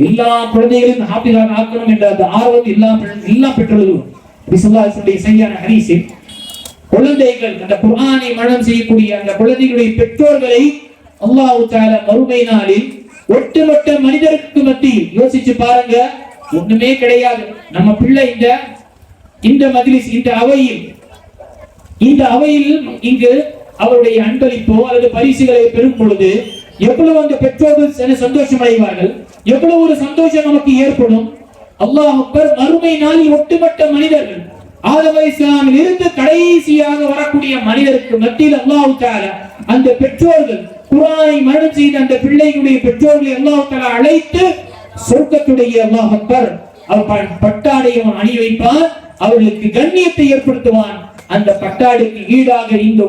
எல்லா குழந்தைகளையும் ஹாஃபிஸாக ஆக்கணும் என்ற அந்த ஆர்வம் எல்லாம் பெற்றுள்ளதும் சரியான ஹதீஸில் குழந்தைகள் அந்த குர்ஆனை மனனம் செய்யக்கூடிய அந்த குழந்தைகளுடைய பெற்றோர்களை அல்லாஹ் தஆலா மறுமை நாளில் ஒட்டுமொத்த மனிதருக்கு மத்தியில் யோசிச்சு பாருங்க, ஒண்ணுமே கிடையாது. நம்ம பிள்ளை இந்த மஜ்லிஸ் இந்த அவையில் இங்கு அவருடைய அன்பளிப்போ அல்லது பரிசுகளை பெறும் பொழுது எவ்வளவு அந்த பெற்றோர்கள் சந்தோஷம் அடைவார்கள், எவ்வளவு ஒரு சந்தோஷம் நமக்கு ஏற்படும். அல்லாஹ் அக்பர். மறுமை நாளில் ஒட்டுமொத்த மனிதர்கள் ஆதம் அலைஹிஸ்ஸலாமில் இருந்து கடைசியாக வரக்கூடிய மனிதருக்கு மத்தியில் அல்லாஹ் தஆலா அந்த பெற்றோர்கள் குர்ஆனை மனனம் செய்த அந்த பிள்ளைகளுடைய பெற்றோர்களை அல்லாஹ் தஆலா அழைத்து சொர்க்கத்துடைய அல்லாஹ் அக்பர் அவர் பட்டாடையை அணி வைப்பான், அவர்களுக்கு கண்ணியத்தை ஏற்படுத்துவான். அந்த பட்டாடைக்கு ஈடாக இந்த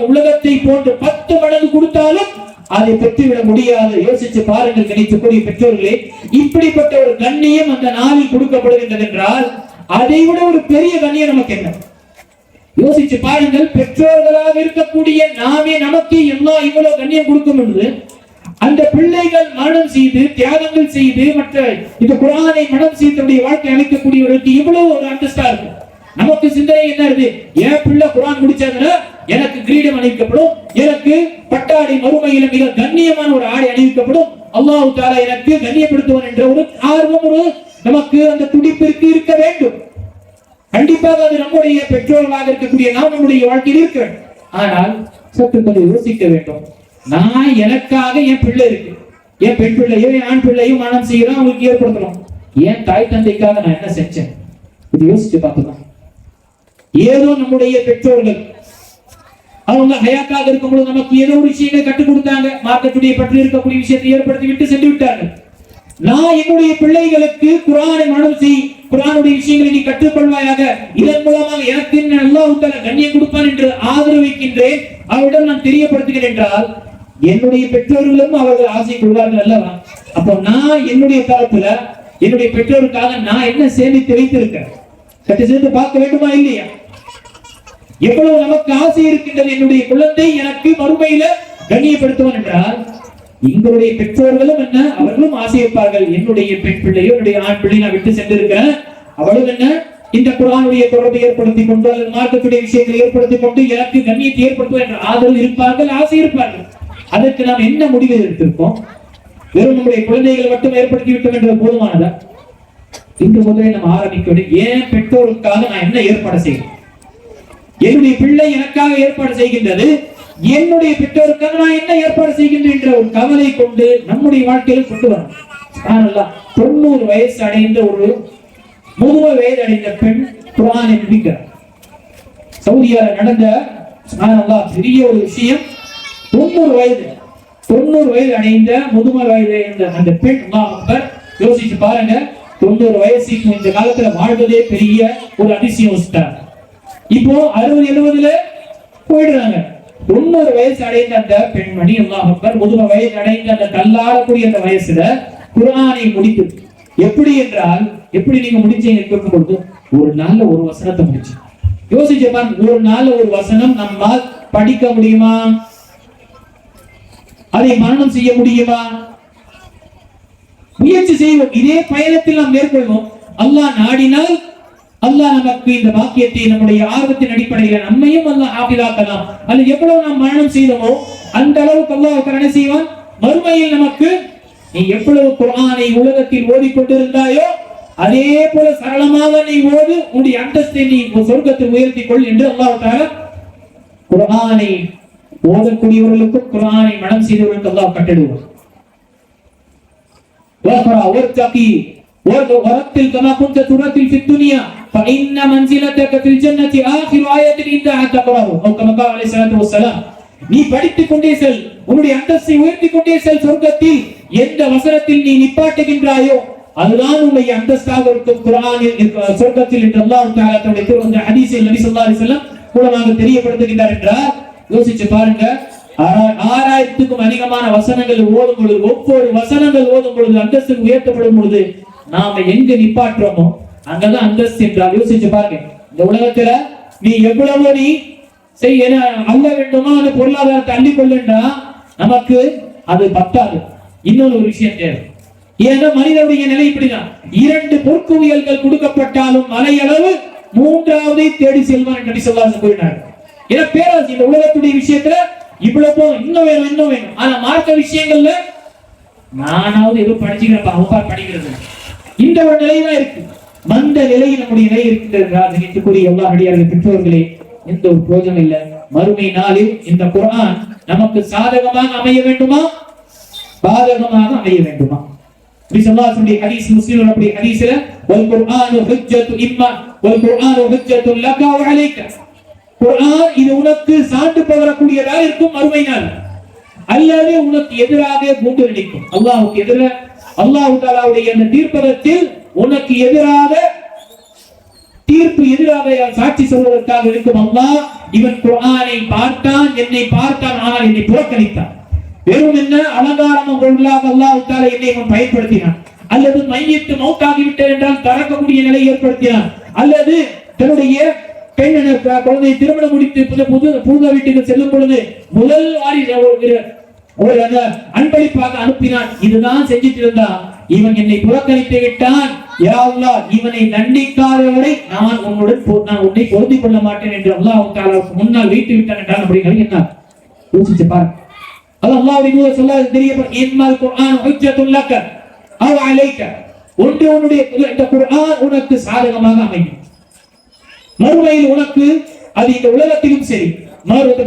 உலகத்தை போன்று 10 மடங்கு கொடுத்தாலும் அதை பெற்றுவிட முடியாது. யோசிச்சு பாருங்கள் கிடைக்கக்கூடிய பெற்றோர்களே, இப்படிப்பட்ட ஒரு கண்ணியம் அந்த நாளில் கொடுக்கப்படுகின்றது என்றால் அதை விட ஒரு பெரிய கண்ணியம் நமக்கு என்ன? யோசிச்சு பாருங்கள். பெற்றோர்களாக இருக்கக்கூடிய நாமே நமக்கு எல்லாம் இவ்வளவு கண்ணியம் கொடுக்கும் என்று அந்த பிள்ளைகள் மரணம் செய்து தியாகங்கள் செய்து மற்ற இந்த குர்ஆனை மனனம் செய்தவருடைய வாழ்க்கை அளிக்கக்கூடியவர்களுக்கு இவ்வளவு ஒரு அந்தஸ்தா இருக்கும். நமக்கு சிந்தனை என்ன இருக்கு? என் பிள்ளை குர்ஆன் முடிச்சாங்கன்னா எனக்கு கிரீடம் அணிவிக்கப்படும், எனக்கு பட்டாடை மறுமையில மிக கண்ணியமான ஒரு ஆடை அணிவிக்கப்படும், அல்லாஹ் தஆலா எனக்கு கண்ணியப்படுத்துவான் என்ற ஒரு ஆர்வம் ஒரு நமக்கு அந்த துடிப்பிற்கு இருக்க வேண்டும். கண்டிப்பாக அது நம்முடைய பெற்றோர்களாக இருக்கக்கூடிய நாம் நம்முடைய வாழ்க்கையில் இருக்க வேண்டும். ஆனால் சற்று கொஞ்சம் யோசிக்க வேண்டும். நான் எனக்காக என் பிள்ளை இருக்கு, என் பெண் பிள்ளையோ என் ஆண் பிள்ளையும் மனம் செய்யறோம், அவங்களுக்கு ஏற்படுத்தணும். என் தாய் தந்தைக்காக நான் என்ன செஞ்சேன்? இது யோசிச்சு பார்க்கலாம். ஏதோ நம்முடைய பெற்றோர்கள் அவங்க ஹயாத்தாக இருக்கும்போது நமக்கு ஏதோ ஒரு விஷயங்களை கற்றுக் கொடுத்தாங்க, மார்க்கத்துடைய பற்றி இருக்கக்கூடிய விஷயத்தை ஏற்படுத்தி விட்டு சென்று விட்டார்கள். நான் என்னுடைய பிள்ளைகளுக்கு குர்ஆனை மனனம் செய், குர்ஆனுடைய விஷயங்களை நீ கற்றுக்கொள்வாயாக, இதன் மூலமாக எனக்கு அல்லாஹ் தஆலா கண்ணியம் கொடுப்பான் என்று ஆதரவிக்கின்றேன், அவரிடம் நான் தெரியப்படுத்துகிறேன் என்றால் என்னுடைய பெற்றோர்களும் அவர்கள் ஆசை கொள்வார்கள் அல்லவா? அப்போ நான் என்னுடைய தரப்புல என்னுடைய பெற்றோருக்காக நான் என்ன சேமித்து வைத்திருக்கேன் சற்று சேர்த்து பார்க்க வேண்டுமா இல்லையா? எவ்வளவு நமக்கு ஆசை இருக்கின்றது, என்னுடைய குழந்தை எனக்கு மறுமையில கண்ணியப்படுத்துவான் என்றால் எங்களுடைய பெற்றோர்களும் என்ன அவர்களும் ஆசைப்பார்கள். என்னுடைய பெண் பிள்ளையோ என்னுடைய ஆண் பிள்ளை நான் விட்டு சென்றிருக்கேன், அவளும் என்ன இந்த குர்ஆனுடைய தொடர்பை ஏற்படுத்திக் கொண்டு அல்லது மார்க்கத்துடைய விஷயங்களை ஏற்படுத்திக் கொண்டு எனக்கு கண்ணியத்தை ஏற்படுத்துவோம் என்ற ஆதரவு இருப்பார்கள், ஆசை இருப்பார்கள். அதற்கு நாம் என்ன முடிவு எடுத்திருக்கோம்? வெறும் நம்முடைய குழந்தைகளை மட்டும் ஏற்படுத்தி விட்டோம் என்ற போதுமானதா? இன்று முதலே நம்ம ஆரம்பிக்க வேண்டும். ஏன் பெற்றோருக்காக நான் என்ன ஏற்பாடு செய்கிறேன்? என்னுடைய பிள்ளை எனக்காக ஏற்பாடு செய்கின்றது, என்னுடைய பெற்றோருக்காக நான் என்ன ஏற்பாடு செய்கின்றேன் என்ற ஒரு கவலை கொண்டு நம்முடைய வாழ்க்கையில் கொண்டு வரணும். 90 வயசு அடைந்த ஒரு 30 வயது அடைந்த பெண் குர்ஆனை முடிக்கிறார். சவுதியால நடந்த பெரிய ஒரு விஷயம். 90 வயது அடைந்த 30 வயது அந்த பெண் யோசிச்சு பாருங்க. 90 வயசுக்கு இந்த காலத்துல வாழ்வதே பெரிய ஒரு அதிசயம். இப்போ 60-70 போயிடுறாங்க. 90 வயசு அடைந்த அந்த பெண்மணி அல்லாஹ் அக்பர் 30 வயது அடைந்த அந்த தள்ளாடக்கூடிய அந்த வயசுல குர்ஆனை முடித்து, எப்படி என்றால் எப்படி நீங்க முடிச்சீங்க கேட்கும் பொழுது ஒரு நாள்ல ஒரு வசனத்தை முடிச்சு. யோசிச்சு பாருங்க, ஒரு நாள்ல ஒரு வசனம் நம்மால் படிக்க முடியுமா? அதை மரணம் செய்ய முடியுமா? முயற்சி செய்வோம். இதே பயணத்தில் நாம் மேற்கொள்வோம். அல்லாஹ் நாடினால் அல்லாஹ் நமக்கு இந்த பாக்கியத்தை நம்முடைய ஆர்வத்தின் அடிப்படையில் நம்மையும் அல்லாஹ் ஆபிதாக்கலாம். அல்லது எவ்வளவு நாம் மரணம் செய்தோமோ அந்த அளவுக்கு அல்லாஹ் கருணை செய்வான். மறுமையில் நமக்கு நீ எவ்வளவு குர்ஆனை உலகத்தில் ஓதிக்கொண்டிருந்தாயோ அதே போல சரளமாக நீ ஓது, உன்னுடைய அந்தஸ்தை நீ சொர்க்கத்தில் உயர்த்திக் கொள் என்று அல்லாஹ் தஆலா குர்ஆனை ஓதக்கூடியவர்களுக்கும் குர்ஆனை மனம் செய்தவர்களுக்கு அல்லாஹ் கட்டளையிடுவார். وَاقْرَأْ وَارْتَقِي وَرَتِّلْ كَمَا كُنْتَ تُرَتِّلُ فِي الدُّنْيَا فَإِنَّ مَنْزِلَتَكَ فِي الْجَنَّةِ آخِرُ آيَةٍ عِندَهَا تَقْرَأُ أو كما قال عليه الصلاة والسلام. நீ படித்துக் கொண்டே செல், உன்னுடைய அந்தஸ்தை உயர்த்திக் கொண்டே செல். சொர்க்கத்தில் எந்த வசனத்தில் நீ நிப்பாட்டுகின்றாயோ அதுதான் உன்னுடைய அந்தஸ்தாக இருக்கும் குர்ஆனில் சொர்க்கத்தில் என்று அல்லாஹ் தஆலா தன்னுடைய ஹதீஸில் நபி ஸல்லல்லாஹு அலைஹி வஸல்லம் மூலமாக தெரியப்படுத்துகிறார் என்றால் யோசிச்சு பாருங்க. 6000க்கும் அதிகமான வசனங்கள் ஓதும் பொழுது, ஒவ்வொரு வசனங்கள் ஓதும் பொழுது அந்தஸ்து உயர்த்தப்படும் பொழுது நாம எங்க நிப்பாட்டுறோமோ அங்கதான் அந்தஸ்து என்றால் யோசிச்சு பாருங்க. இந்த உலகத்துல நீ எவ்வளவோ நீ செய்ய அல்ல வேண்டுமா அந்த பொருளாதாரத்தை அள்ளிக்கொள்ளா நமக்கு அது பத்தாது. இன்னொரு ஒரு விஷயம் தேவை. ஏன்னா மனிதனுடைய நிலை இப்படிதான். 2 பொற்குவியல்கள் கொடுக்கப்பட்டாலும் மலையளவு 3ஆவதை தேடி செல்வான் என்று நபி ஸல்லல்லாஹு அலைஹி வஸல்லம் கூறினார். ஏன்னா பேராசி இந்த உலகத்துடைய விஷயத்துல இவ்வளவு இன்னும் வேணும் இன்னும் வேணும். ஆனா மார்க்க விஷயங்கள்ல நானாவது ஏதோ படிச்சுக்கிறப்ப அவப்பா படிக்கிறது இந்த ஒரு நிலைதான் இருக்கு. மந்த நிலையில் நம்முடைய நிலை இருக்கிறது. நினைத்துக்கூடிய எல்லா அடியார்கள் பெற்றோர்களே எந்த ஒரு பிரோஜனம் இல்லை. மறுமை நாளில் இந்த குர்ஆன் நமக்கு சாதகமாக அமைய வேண்டுமா பாதகமாக அமைய வேண்டுமா? நபி ஹதீஸ் முஸ்லிம் அப்படி ஹதீஸ்ல வல் குர்ஆனு ஹுஜ்ஜத்து இம்மா வல் குர்ஆனு ஹுஜ்ஜத்து லக வ அலைக. குர்ஆன் இது உனக்கு சான்று பகரக்கூடியதாக இருக்கும் மறுமை நாள், அல்லது உனக்கு எதிராக கூண்டு நிற்கும். அல்லாஹ்வுக்கு எதிராக அல்லாஹ் தஆலாவுடைய அந்த தீர்ப்பகத்தில் உனக்கு எதிராக தீர்ப்பு எதிராக சாட்சி சொல்வதற்காக இருக்கும். அல்லாஹ் இவன் குர்ஆனை பார்த்தான், என்னை பார்த்தான், ஆனால் என்னை புறக்கணித்தான். வெறும் என்ன அலங்காரம் பொருளாக அல்லாஹ் தஆலா என்னை பயன்படுத்தினான், அல்லது மையத்து மௌத்தாகிவிட்டார் என்றால் தரக்கக்கூடிய நிலை ஏற்படுத்தினான், அல்லது தன்னுடைய பெண் குழந்தை திருமணம் முடித்து புது வீட்டுக்கு செல்லும் பொழுது முதல் ஒரு அன்பளிப்பாக அனுப்பினான். இதுதான் செஞ்சிட்டு இருந்தா இவன் என்னை புறக்கணித்து விட்டான், யா அல்லாஹ் இவனை தண்டிக்காதவரை நான் உன்னை பொருந்திக் கொள்ள மாட்டேன் என்று அல்லாஹ் தஆலாவுக்கு முன்னால் வைத்து விட்டான் என்றால் அப்படிங்கிறது என்ன யோசிச்சு பாருங்க. அல்லாஹ்வுடைய தூதர் ஸல்லல்லாஹு அலைஹி வஸல்லம் இன்னல் குர்ஆன் ஹுஜ்ஜத்துல் லக அவ் அலைக. உன்னுடைய இந்த குர்ஆன் உனக்கு சாதகமாக அமையும். மறுமையில் உனக்கு அது இந்த உலகத்திலும் சரி,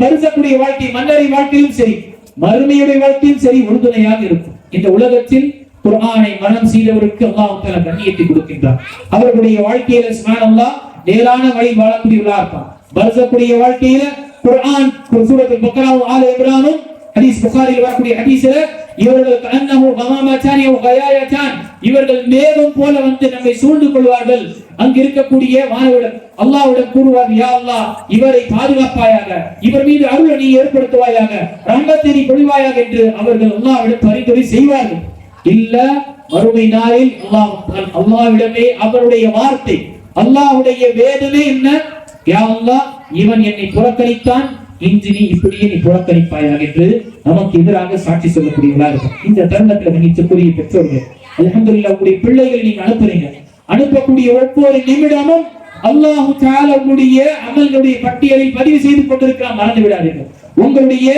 மறுசக்கூடிய வாழ்க்கை மன்னரை வாழ்க்கையிலும் சரி, மறுமையுடைய வாழ்க்கையும் சரி உறுதுணையாக இருக்கும். இந்த உலகத்தில் குர்ஆனை மனம் செய்தவருக்கு அல்லாஹ் தஆலா கண்ணியத்தை கொடுக்கின்றார். அவர்களுடைய வாழ்க்கையில சுப்ஹானல்லாஹ் நேரான வழி வாழக்கூடியவர்களாக இருப்பார். மறுசக்கூடிய வாழ்க்கையில குர்ஆன் சூரத்துல் பக்ரா ஆல இம்ரானும் ஹதீஸ் புகாரியில் வரக்கூடிய ஹதீஸ்ல இவர்கள் கன்னஹு கமாமதான் வ கயாயதான், இவர்கள் மேகம் போல வந்து நம்மை சூழ்ந்து கொள்வார்கள். அங்கு இருக்கக்கூடிய மாணவர்கள் அல்லாஹ்விடம் கூறுவார், யா அல்லாஹ் இவரை பாதுகாப்பாயாக, இவர் மீது அருளை நீ ஏற்படுத்துவாயாக, ரஹ்மத்தை நீ பொழிவாயாக என்று அவர்கள் அல்லாஹ்விடம் பரிந்துரை செய்வார்கள். இல்ல மறுமை நாளில் அல்லாஹ்விடமே அவருடைய வார்த்தை, அல்லாஹ்வுடைய வேதமே என்ன, யா அல்லாஹ் இவன் என்னை புறக்கணித்தான், இன்று நீ இப்படியே நீ புறக்கணிப்பாயாக என்று நமக்கு எதிராக சாட்சி சொல்லக்கூடியவர்களாக இருக்கும். இந்த தருணத்தில் நினைக்கக்கூடிய பெற்றோர்கள் அல்ஹம்துலில்லாஹ் உங்களுடைய பிள்ளைகளை நீங்க அனுப்புறீங்க. அனுப்பக்கூடிய ஒவ்வொரு நிமிடமும் அல்லாஹ் தஆலா உங்களுடைய அமல்களுடைய பட்டியலில் பதிவு செய்து கொண்டிருக்கிறார், மறந்து விடாதீர்கள். உங்களுடைய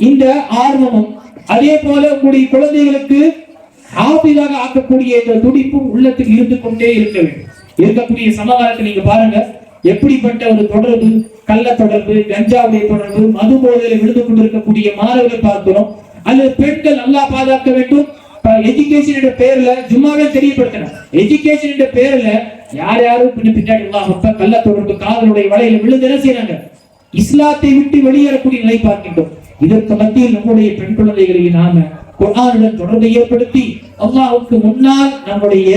இந்த ஆர்வமும் அதே போல உங்களுடைய குழந்தைகளுக்கு ஆபிதாக ஆக்கக்கூடிய இந்த துடிப்பும் உள்ளத்தில் இருந்து கொண்டே இருக்க வேண்டும். இருக்கக்கூடிய சமகாலத்தில் நீங்க பாருங்க எப்படிப்பட்ட ஒரு தொடர்பு, கள்ள தொடர்பு, கஞ்சாவுடைய தொடர்பு, மது போதையில் விழுந்து கொண்டிருக்கக்கூடிய மாணவர்கள் பார்க்கிறோம். அல்லது பெண்கள் நல்லா பாதுகாக்க வேண்டும் எஜுகேஷன் என்ற பெயர்ல ஜும்மாவே தெரியப்படுத்தின எஜுகேஷன் என்ற பெயர்ல யார் யாரும் பின்னாடி கள்ள தொடர்பு காதலுடைய வலையில விழுந்து என்ன செய்யறாங்க, இஸ்லாத்தை விட்டு வெளியேறக்கூடிய நிலை பார்க்கின்றோம். இதற்கு மத்தியில் நம்முடைய பெண் குழந்தைகளை நாம குர்ஆனுடன் தொடர்பை ஏற்படுத்தி அல்லாஹ்வுக்கு முன்னால் நம்முடைய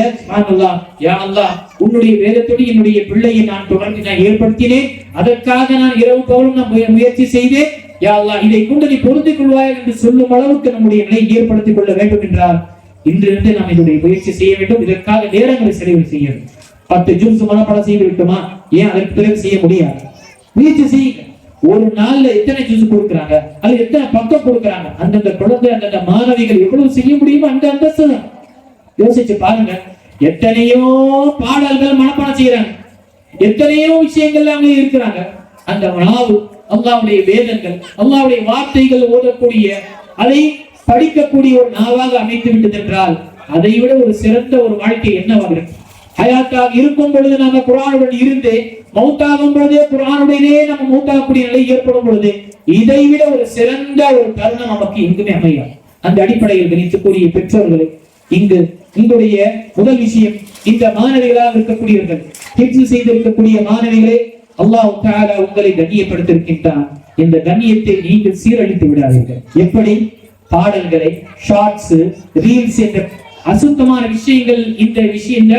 யா அல்லாஹ் உன்னுடைய வேதத்தோடு என்னுடைய பிள்ளையை நான் தொடர்ந்து நான் ஏற்படுத்தினேன், அதற்காக நான் இரவு பகலும் நான் முயற்சி செய்தேன், யா அல்லாஹ் இதை கொண்டு நீ பொருந்திக் கொள்வாய் என்று சொல்லும் அளவுக்கு நம்முடைய நிலையை ஏற்படுத்திக் கொள்ள வேண்டும் என்றால் இன்றிருந்து நாம் இதனுடைய முயற்சி செய்ய வேண்டும். இதற்காக நேரங்களை செலவு செய்ய வேண்டும். 10 ஜூஸ் மனப்பாடம் செய்து விட்டோமா, ஏன் அதற்கு பிறகு செய்ய முடியாது? முயற்சி செய்யுங்க. ஒரு நாள்ல எத்தனை ஜூஸ் கொடுக்குறாங்க, அது எத்தனை பக்கம் கொடுக்குறாங்க, அந்தந்த குழந்தை அந்தந்த மாணவிகள் எவ்வளவு செய்ய முடியுமோ அந்த அந்தஸ்து யோசிச்சு பாருங்க. எத்தனையோ பாடல்கள் மனப்பாடம் செய்யறாங்க, எத்தனையோ விஷயங்கள் அங்கே இருக்கிறாங்க. அந்த நாவு அல்லாஹ்வுடைய வேதங்கள், அல்லாஹ்வுடைய வார்த்தைகள் ஓதக்கூடிய அதை படிக்கக்கூடிய ஒரு நாவாக அமைத்து விட்டது என்றால் அதை விட ஒரு சிறந்த ஒரு வாழ்க்கை என்னவாக இருக்கு? ஹயாத்தாக இருக்கும் பொழுது நம்ம குர்ஆனுடன் இருந்து மௌத்தாகும் பொழுதே குர்ஆனுடனே நம்ம மௌத்தாகக்கூடிய நிலை ஏற்படும் பொழுது இதை விட ஒரு சிறந்த ஒரு தருணம் நமக்கு எங்குமே அமையாது. அந்த அடிப்படையில் கணித்துக்கூடிய பெற்றோர்களை இங்கு உங்களுடைய முதல் விஷயம், இந்த மாணவிகளாக இருக்கக்கூடியவர்கள் ஹிஃப்ஸ் செய்திருக்கக்கூடிய மாணவிகளே, அல்லாஹ் தஆலா உங்களை கண்ணியப்படுத்தியிருக்கின்றான். இந்த கண்ணியத்தை நீங்கள் சீரழித்து விடாதீர்கள். எப்படி? பாடல்களை, ஷார்ட்ஸ், ரீல்ஸ் என்ற அசுத்தமான விஷயங்கள், இந்த விஷயம்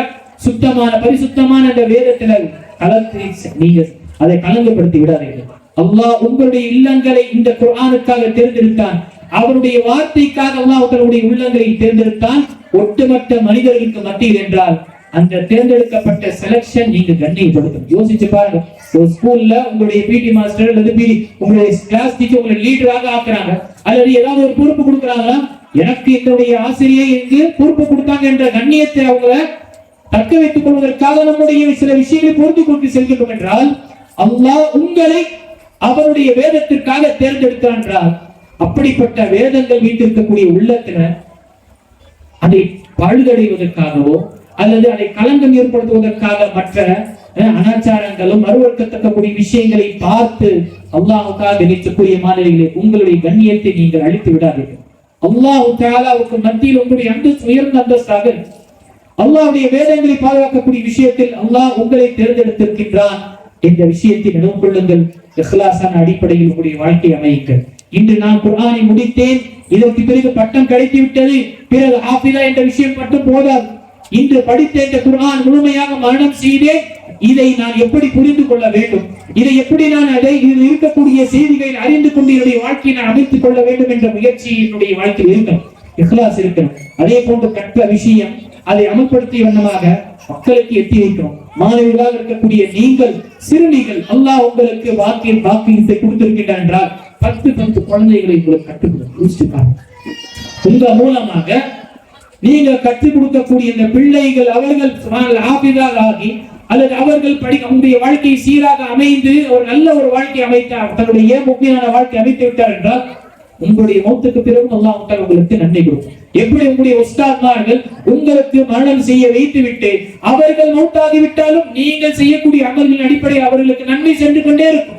சுத்தமான பரிசுத்தமான இந்த வேதத்துல கலந்து நீங்க அதை கலங்கப்படுத்தி விடாதீர்கள். அல்லாஹ் உங்களுடைய இல்லங்களை இந்த குர்ஆனுக்காக தேர்ந்தெடுத்தான். அவருடைய வார்த்தைக்காக அல்லாஹ் தன்னுடைய உள்ளங்களை தேர்ந்தெடுத்தான். ஒட்டுமொத்த மனிதர்களுக்கு மத்தியில் என்றால் அந்த தேர்ந்தெடுக்கப்பட்ட செலக்ஷன் நீங்க கண்ணியப்படுத்தும். யோசிச்சு பாருங்க, ஒரு ஸ்கூல்ல உங்களுடைய பிடி மாஸ்டர் அல்லது உங்களுடைய கிளாஸ் டீச்சர் உங்களை லீடராக ஆக்குறாங்க அல்லது ஏதாவது ஒரு பொறுப்பு கொடுக்குறாங்களா, எனக்கு என்னுடைய ஆசிரியர் இங்கு பொறுப்பு கொடுத்தாங்க என்ற கண்ணியத்தை அவங்க தக்க வைத்துக் கொள்வதற்காக நம்முடைய சில விஷயங்களை பொறுத்து கொண்டு செல்கின்றோம் என்றால் அல்லாஹ் உங்களை அவருடைய வேதத்திற்காக தேர்ந்தெடுத்தான் என்றால் அப்படிப்பட்ட வேதங்கள் வீட்டிருக்கக்கூடிய உள்ளத்துல அதை பழுதடைவதற்காகவோ அல்லது அதை களங்கம் ஏற்படுத்துவதற்காக மற்ற அனாச்சாரங்களும் மறுவர்க்கத்தக்கக்கூடிய விஷயங்களை பார்த்து அல்லாஹ்வுக்காக நினைக்கக்கூடிய மாணவிகளை உங்களுடைய கண்ணியத்தை நீங்கள் அழித்து விடாதீர்கள். அல்லாஹ் தஆலாவுக்கு மத்தியில் உங்களுடைய அந்தஸ்து உயர்ந்த அந்தஸ்தாக அல்லாஹ்வுடைய வேதங்களை பாதுகாக்கக்கூடிய விஷயத்தில் அல்லாஹ் உங்களை தேர்ந்தெடுத்திருக்கின்றான். இந்த விஷயத்தை நினைவு கொள்ளுங்கள். இஹ்லாஸான அடிப்படையில் உங்களுடைய வாழ்க்கை அமையுங்கள். இன்று நான் குர்ஆனை முடித்தேன், இதற்கு பிறகு பட்டம் கிடைத்து விட்டது, பிறகு ஹாஃபிதா என்ற விஷயம் மட்டும் போதாது. இன்று படித்த இந்த குர்ஆன் முழுமையாக மரணம் செய்தேன், இதை நான் எப்படி புரிந்து கொள்ள வேண்டும், இதை எப்படி நான் அதை இதில் இருக்கக்கூடிய செய்திகளை அறிந்து கொண்டு என்னுடைய வாழ்க்கையை நான் அமைத்துக் கொள்ள வேண்டும் என்ற முயற்சி என்னுடைய வாழ்க்கையில் இருக்கணும். இஹ்லாஸ் இருக்கணும். அதே போன்று கற்ற விஷயம் அதை அமல்படுத்திய வண்ணமாக மக்களுக்கு எட்டி வைக்கணும். மாணவர்களாக இருக்கக்கூடிய நீங்கள், சிறுமிகள், அல்லாஹ் உங்களுக்கு வாக்கியத்தை கொடுத்திருக்கின்றார் என்றால் 10 குழந்தைகளை உங்களுக்கு கற்றுக் கொடுக்க உங்க மூலமாக நீங்க கற்றுக் கொடுக்கக்கூடிய இந்த பிள்ளைகள் அவர்கள் ஆபிதாக ஆகி அல்லது அவர்கள் உங்களுடைய வாழ்க்கை சீராக அமைந்து ஒரு நல்ல ஒரு வாழ்க்கை அமைத்தார், தன்னுடைய முக்கியமான வாழ்க்கை அமைத்து விட்டார் என்றால் உங்களுடைய மௌத்துக்கு பிறகு அல்லாஹ் உங்களுக்கு நன்மை கொடுக்கும். எப்படி உங்களுடைய உஸ்தாத்மார்கள் உங்களுக்கு மரணம் செய்ய வைத்து விட்டு அவர்கள் மௌத்தாகிவிட்டாலும் நீங்கள் செய்யக்கூடிய அமல்களின் அடிப்படையில் அவர்களுக்கு நன்மை சென்று கொண்டே இருக்கும்.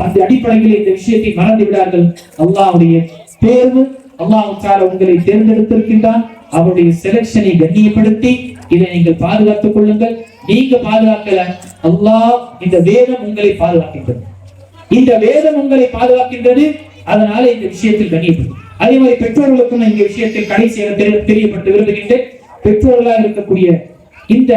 அந்த அடிப்படையில் இந்த விஷயத்தை மறந்து விடார்கள். அல்லாஹ்வுடைய தேர்வு, அல்லாஹ் தஆலா உங்களை தேர்ந்தெடுத்திருக்கின்றான். அவருடைய செலக்ஷனை கண்ணியப்படுத்தி இதை நீங்கள் பாதுகாத்துக் கொள்ளுங்கள். நீங்க பாதுகாக்கல, அல்லாஹ் இந்த வேதம் உங்களை பாதுகாக்கின்றது. இந்த வேதம் உங்களை பாதுகாக்கின்றது. அதனால இந்த விஷயத்தில் கண்ணியப்படும். அதே மாதிரி பெற்றோர்களுக்கும் இந்த விஷயத்தில் கடைசியாக தெரியப்பட்டு விரும்புகின்றேன். பெற்றோர்களாக இருக்கக்கூடிய இந்த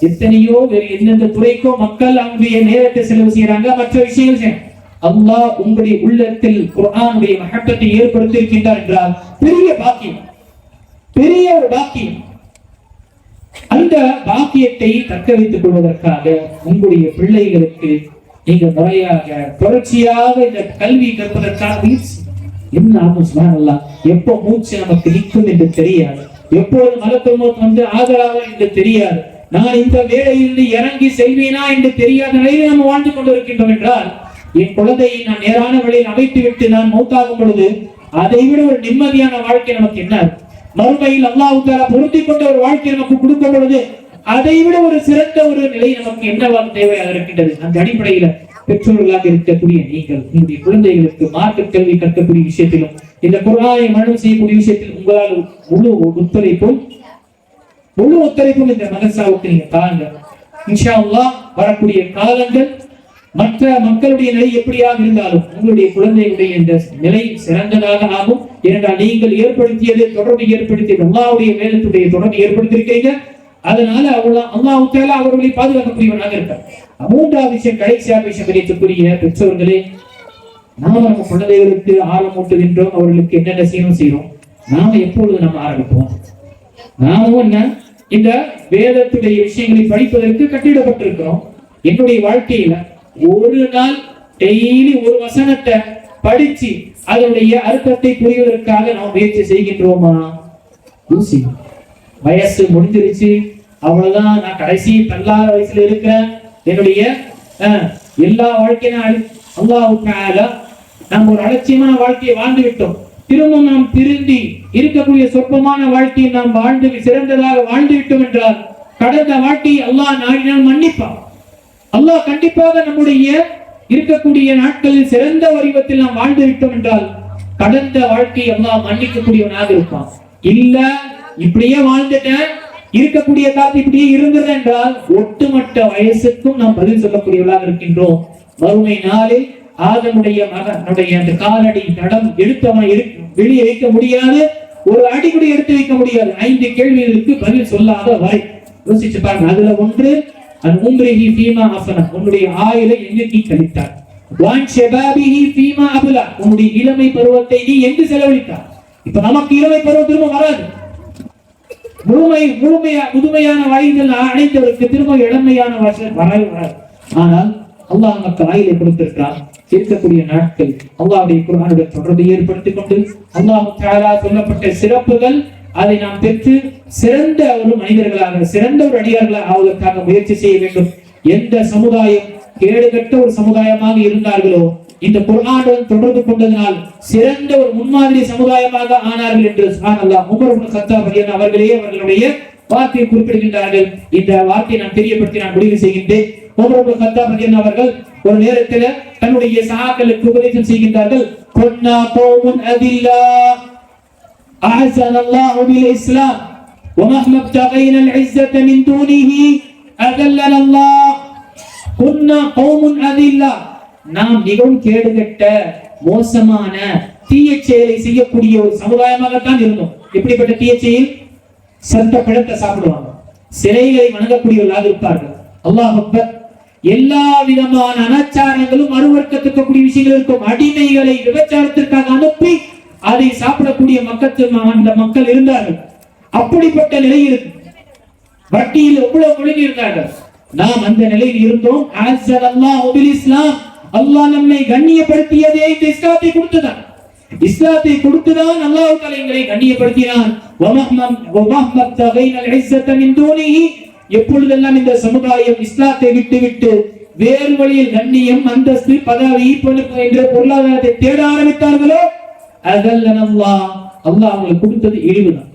எத்தனையோ வேறு எந்தெந்த துறைக்கோ மக்கள் அவங்களுடைய நேரத்தை செலவு செய்யறாங்க, மற்ற விஷயங்கள் செய்யறாங்க. அல்லாஹ் உங்களுடைய உள்ளத்தில் குர்ஆனுடைய மஹப்பத்தை ஏற்படுத்தி இருக்கின்றார் என்றால் பெரிய பாக்கியம், பெரிய ஒரு பாக்கியம். அந்த பாக்கியத்தை தக்க வைத்துக் கொள்வதற்காக உங்களுடைய பிள்ளைகளுக்கு நீங்க முறையாக தொடர்ச்சியாக இந்த கல்வி கற்பதற்காக என்ன ஆகும்? சுப்ஹானல்லாஹ், எப்போ மூச்சு நமக்கு நிற்கும் என்று தெரியாது, எப்போது மலக்குள் மௌத் வந்து ஆதரவாக என்று தெரியாது, நான் இந்த வேளையிலிருந்து இறங்கி செல்வேனா என்று தெரியாத நிலையில் நாம் வாழ்ந்து கொண்டிருக்கின்றோம் என்றால் என் குழந்தையை நான் நேரான வழியில் அமைத்து விட்டு நான் மௌத்தாகும் பொழுது அதை விட ஒரு நிம்மதியான வாழ்க்கை நமக்கு என்ன? மறுமையில் அல்லாஹ் தஆலா பொருத்தி கொண்ட ஒரு வாழ்க்கை நமக்கு கொடுக்கும் பொழுது அதை விட ஒரு சிறந்த ஒரு நிலை நமக்கு என்னவாக தேவையாக இருக்கின்றது. அந்த அடிப்படையில பெற்றோர்களாக இருக்கக்கூடிய நீங்கள் உங்களுடைய குழந்தைகளுக்கு மார்க்க கல்வி கற்கக்கூடிய விஷயத்திலும் இந்த குர்ஆனை மரணம் செய்யக்கூடிய விஷயத்தில் உங்களால் முழு ஒத்துழைப்பும் இந்த மதரசாவுக்கு நீங்க தாங்க. இன்ஷா அல்லாஹ் வரக்கூடிய காலங்கள் மற்ற மக்களுடைய நிலை எப்படியாக இருந்தாலும் உங்களுடைய குழந்தைகளுடைய இந்த நிலை சிறந்ததாக ஆகும். ஏனென்றால் நீங்கள் ஏற்படுத்தியது தொடர்பு ஏற்படுத்தியது அல்லாஹ்வுடைய வேதத்துடைய தொடர்பு ஏற்படுத்தியிருக்கீங்க. அதனால அல்லாஹ் தஆலா அவர்களை பாதுகாக்கக்கூடியவனாக இருக்கார். மூன்றாவது விஷயம், கடைசியாக விஷயம் கிடைக்கக்கூடிய பெற்றோர்களே, நாம நம்ம குழந்தைகளுக்கு ஆரம்பூட்டுகின்றோம், அவர்களுக்கு என்னென்ன செய்யணும். நாம எப்பொழுது நம்ம ஆரம்பிப்போம்? நாமும் என்ன இந்த வேதத்துடைய விஷயங்களை படிப்பதற்கு கட்டிடப்பட்டிருக்கிறோம். என்னுடைய வாழ்க்கையில ஒரு நாள் டெய்லி ஒரு வசனத்தை படிச்சு அதனுடைய அர்த்தத்தை புரிவதற்காக நாம் முயற்சி செய்கின்றோமா? வயசு முடிஞ்சிருச்சு, அவ்வளவுதான், நான் கடைசி தள்ளாத வயசுல இருக்கிறேன், என்னுடைய எல்லா வாழ்க்கையும் அல்லாஹ் தஆலா நம்ம ஒரு அலட்சியமான வாழ்க்கையை வாழ்ந்து விட்டோம். திரும்ப நாம் திருந்தி இருக்கக்கூடிய சொற்பமான வாழ்க்கையை நாம் வாழ்ந்து சிறந்ததாக வாழ்ந்து விட்டோம் என்றால் கடந்த வாழ்க்கையை அல்லாஹ் நாடினால் மன்னிப்பான். அல்லாஹ் கண்டிப்பாக நம்முடைய இருக்கக்கூடிய நாட்களில் சிறந்த வடிவத்தில் நாம் வாழ்ந்து விட்டோம் என்றால் கடந்த வாழ்க்கையை அல்லாஹ் மன்னிக்கக்கூடியவனாக இருப்பான். இல்ல இப்படியே வாழ்ந்துட்டேன், இருக்கக்கூடிய காலத்து இப்படியே இருந்தது என்றால் ஒட்டுமொத்த வயசுக்கும் நாம் பதில் சொல்லக்கூடியவர்களாக இருக்கின்றோம். வறுமை நாளில் ஆதமுடைய மகனுடைய அந்த காலடி தடம் எடுத்தவன் வெளியே வைக்க முடியாது, ஒரு அடி கூட எடுத்து வைக்க முடியாது. 5 கேள்விகளுக்கு பதில் சொல்லாத வரை யோசிச்சு பாருங்க. அதுல ஒன்று உன்னுடைய ஆயுளை எங்கு நீ கழித்தார், உன்னுடைய இளமை பருவத்தை நீ எங்கு செலவழித்தார். இப்ப நமக்கு இளமை பருவம் திரும்ப வராது. முதுமையான வயதில் அனைத்தவருக்கு திரும்ப இளமையான வருஷம் வராது. ஆனால் அல்லாஹ் நமக்கு ஆயுளை கொடுத்திருக்கிறார். இருக்கக்கூடிய நாட்கள் அல்லாஹ்வுடைய குர்ஆனுடைய தொடர்பை ஏற்படுத்திக் கொண்டு அல்லாஹ் தஆலா சொல்லப்பட்ட சிறப்புகள் அதை நாம் பெற்று சிறந்த ஒரு மனிதர்களாக சிறந்த ஒரு அடியார்களாக ஆவதற்காக முயற்சி செய்ய வேண்டும். எந்த சமுதாயம் கேடுகட்ட ஒரு சமுதாயமாக இருந்தார்களோ இந்த குர்ஆனுடன் தொடர்பு கொண்டதனால் சிறந்த ஒரு முன்மாதிரி சமுதாயமாக ஆனார்கள் என்று சுப்ஹானல்லாஹ் உமர் இப்னு கத்தாப் ரலியல்லாஹு அவர்களே அவர்களுடைய வார்த்தையை குறிப்பிடுகின்றார்கள். இந்த வார்த்தையை நான் தெரியப்படுத்தி நான் முடிவு செய்கின்றேன். உமர் இப்னு கத்தாப் ரலியல்லாஹு அவர்கள் ஒரு நேரத்தில் தன்னுடைய சஹாக்களுக்கு உபதேசம் செய்கின்றார்கள். குன்னா கௌமுன் அதில்லா அஹஸனல்லாஹு பில் இஸ்லாம் வமஹ்மா இப்தகைனா அல் இஸ்ஸத மின் தூனிஹி அதல்லனல்லாஹ். குன்னா கௌமுன் அதில்லா, நாம் மிகவும் கேடுகட்ட மோசமான தீய செயலை செய்யக்கூடிய ஒரு சமுதாயமாகத்தான் இருந்தோம். எப்படிப்பட்ட தீய செயல்? சத்த பழத்தை சாப்பிடுவாங்க, சிலைகளை வணங்கக்கூடியவர்களாக இருப்பார்கள். அல்லாஹ் அக்பர். எல்லா விதமான அனாச்சாரங்களும் மறுவர்க்கத்துக்கூடிய விஷயங்கள் இருக்கும். அடிமைகளை விபச்சாரத்திற்காக அனுப்பி அதை சாப்பிடக்கூடிய மக்கள் இருந்தார்கள். அப்படிப்பட்ட நிலை இருக்கு. வட்டியில் எவ்வளவு முழுகி இருந்தார்கள். நாம் அந்த நிலையில் இருந்தோம். அல்லாஹ் நம்மை கண்ணியப்படுத்தியதே இந்த இஸ்லாத்தை கொடுத்துதான். இஸ்லாத்தை கொடுத்துதான் அல்லாஹ் தஆலா எங்களை கண்ணியப்படுத்தினான். எப்பொழுதெல்லாம் இந்த சமுதாயம் இஸ்லாத்தை விட்டு வேறு வழியில் கண்ணியம், அந்தஸ்து, பதவி, என்ற பொருளாதாரத்தை தேட ஆரம்பித்தார்களோ அதல்லனல்லாஹ், அல்லாஹ் அவங்களுக்கு கொடுத்தது இழிவுதான்.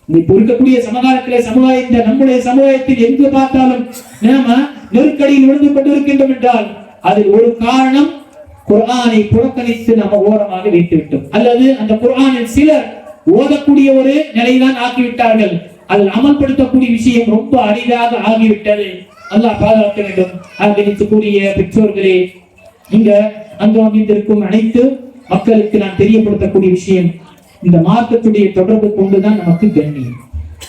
இப்போ இருக்கக்கூடிய சமுதாயத்தில் நம்முடைய சமுதாயத்தில் எங்கு பார்த்தாலும் நாம நெருக்கடியில் விழுந்து கொண்டிருக்கின்றோம் என்றால் அதில் ஒரு காரணம் குர்ஆனை புறக்கணித்து நம்ம ஓரமாக வைத்து விட்டோம், அல்லது அந்த குர்ஆனில் சிலர் ஓதக்கூடிய ஒரு நிலைதான் ஆக்கிவிட்டார்கள். அதில் அமல்படுத்தக்கூடிய விஷயம் ரொம்ப அரிதாக ஆகிவிட்டது. அல்லாஹ் பாதுகாக்க வேண்டும். ஆகிய பெற்றோர்களே, இங்க அங்கிருக்கும் அனைத்து மக்களுக்கு நான் தெரியப்படுத்தக்கூடிய விஷயம், இந்த மார்க்கத்துடைய தொடர்பு கொண்டுதான் நமக்கு கண்ணியம்.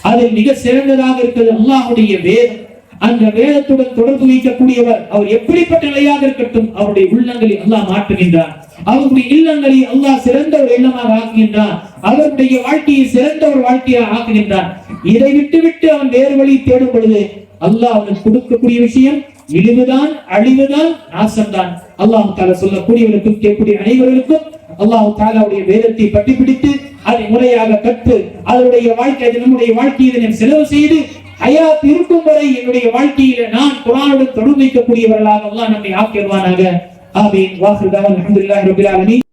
அதில் மிக சிறந்ததாக இருக்கிறது அல்லாஹ்வுடைய வேதம். அந்த வேதத்துடன் தொடர்பு வைக்கக்கூடியவர் அவர் எப்படிப்பட்ட நிலையாக இருக்கட்டும், அவருடைய உள்ளங்களை அல்லாஹ் மாற்றுகின்றார். அவருடைய இல்லங்களை அல்லாஹ் சிறந்த ஒரு இல்லமாக ஆக்குகின்றார். அவருடைய வாழ்க்கையை சிறந்த ஒரு வாழ்க்கையாக ஆக்குகின்றார். இதை விட்டு அவன் வேறு வழி தேடும் பொழுது அல்லாஹ் அவனுக்கு கொடுக்கக்கூடிய விஷயம் இழிவுதான், அழிவுதான், நாசம்தான். அல்லாஹ் தஆலா சொல்லக்கூடியவர்களுக்கும் கேட்கக்கூடிய அனைவர்களுக்கும் அல்லாஹ் தஆலாவுடைய வேதத்தை பற்றி பிடித்து அதை முறையாக கற்று அதனுடைய வாழ்க்கை, நம்முடைய வாழ்க்கையை நாம் செலவு செய்து ஹயாத் இருக்கும் வரை என்னுடைய வாழ்க்கையில நான் குர்ஆனுடன் தொடர்பு வைக்கக்கூடியவர்களாக அல்லாஹ் நம்மை ஆக்கிடுவானாக. ஆமீன். வாஹிரு தஅவானா அல்ஹம்துலில்லாஹி ரப்பில் ஆலமீன்.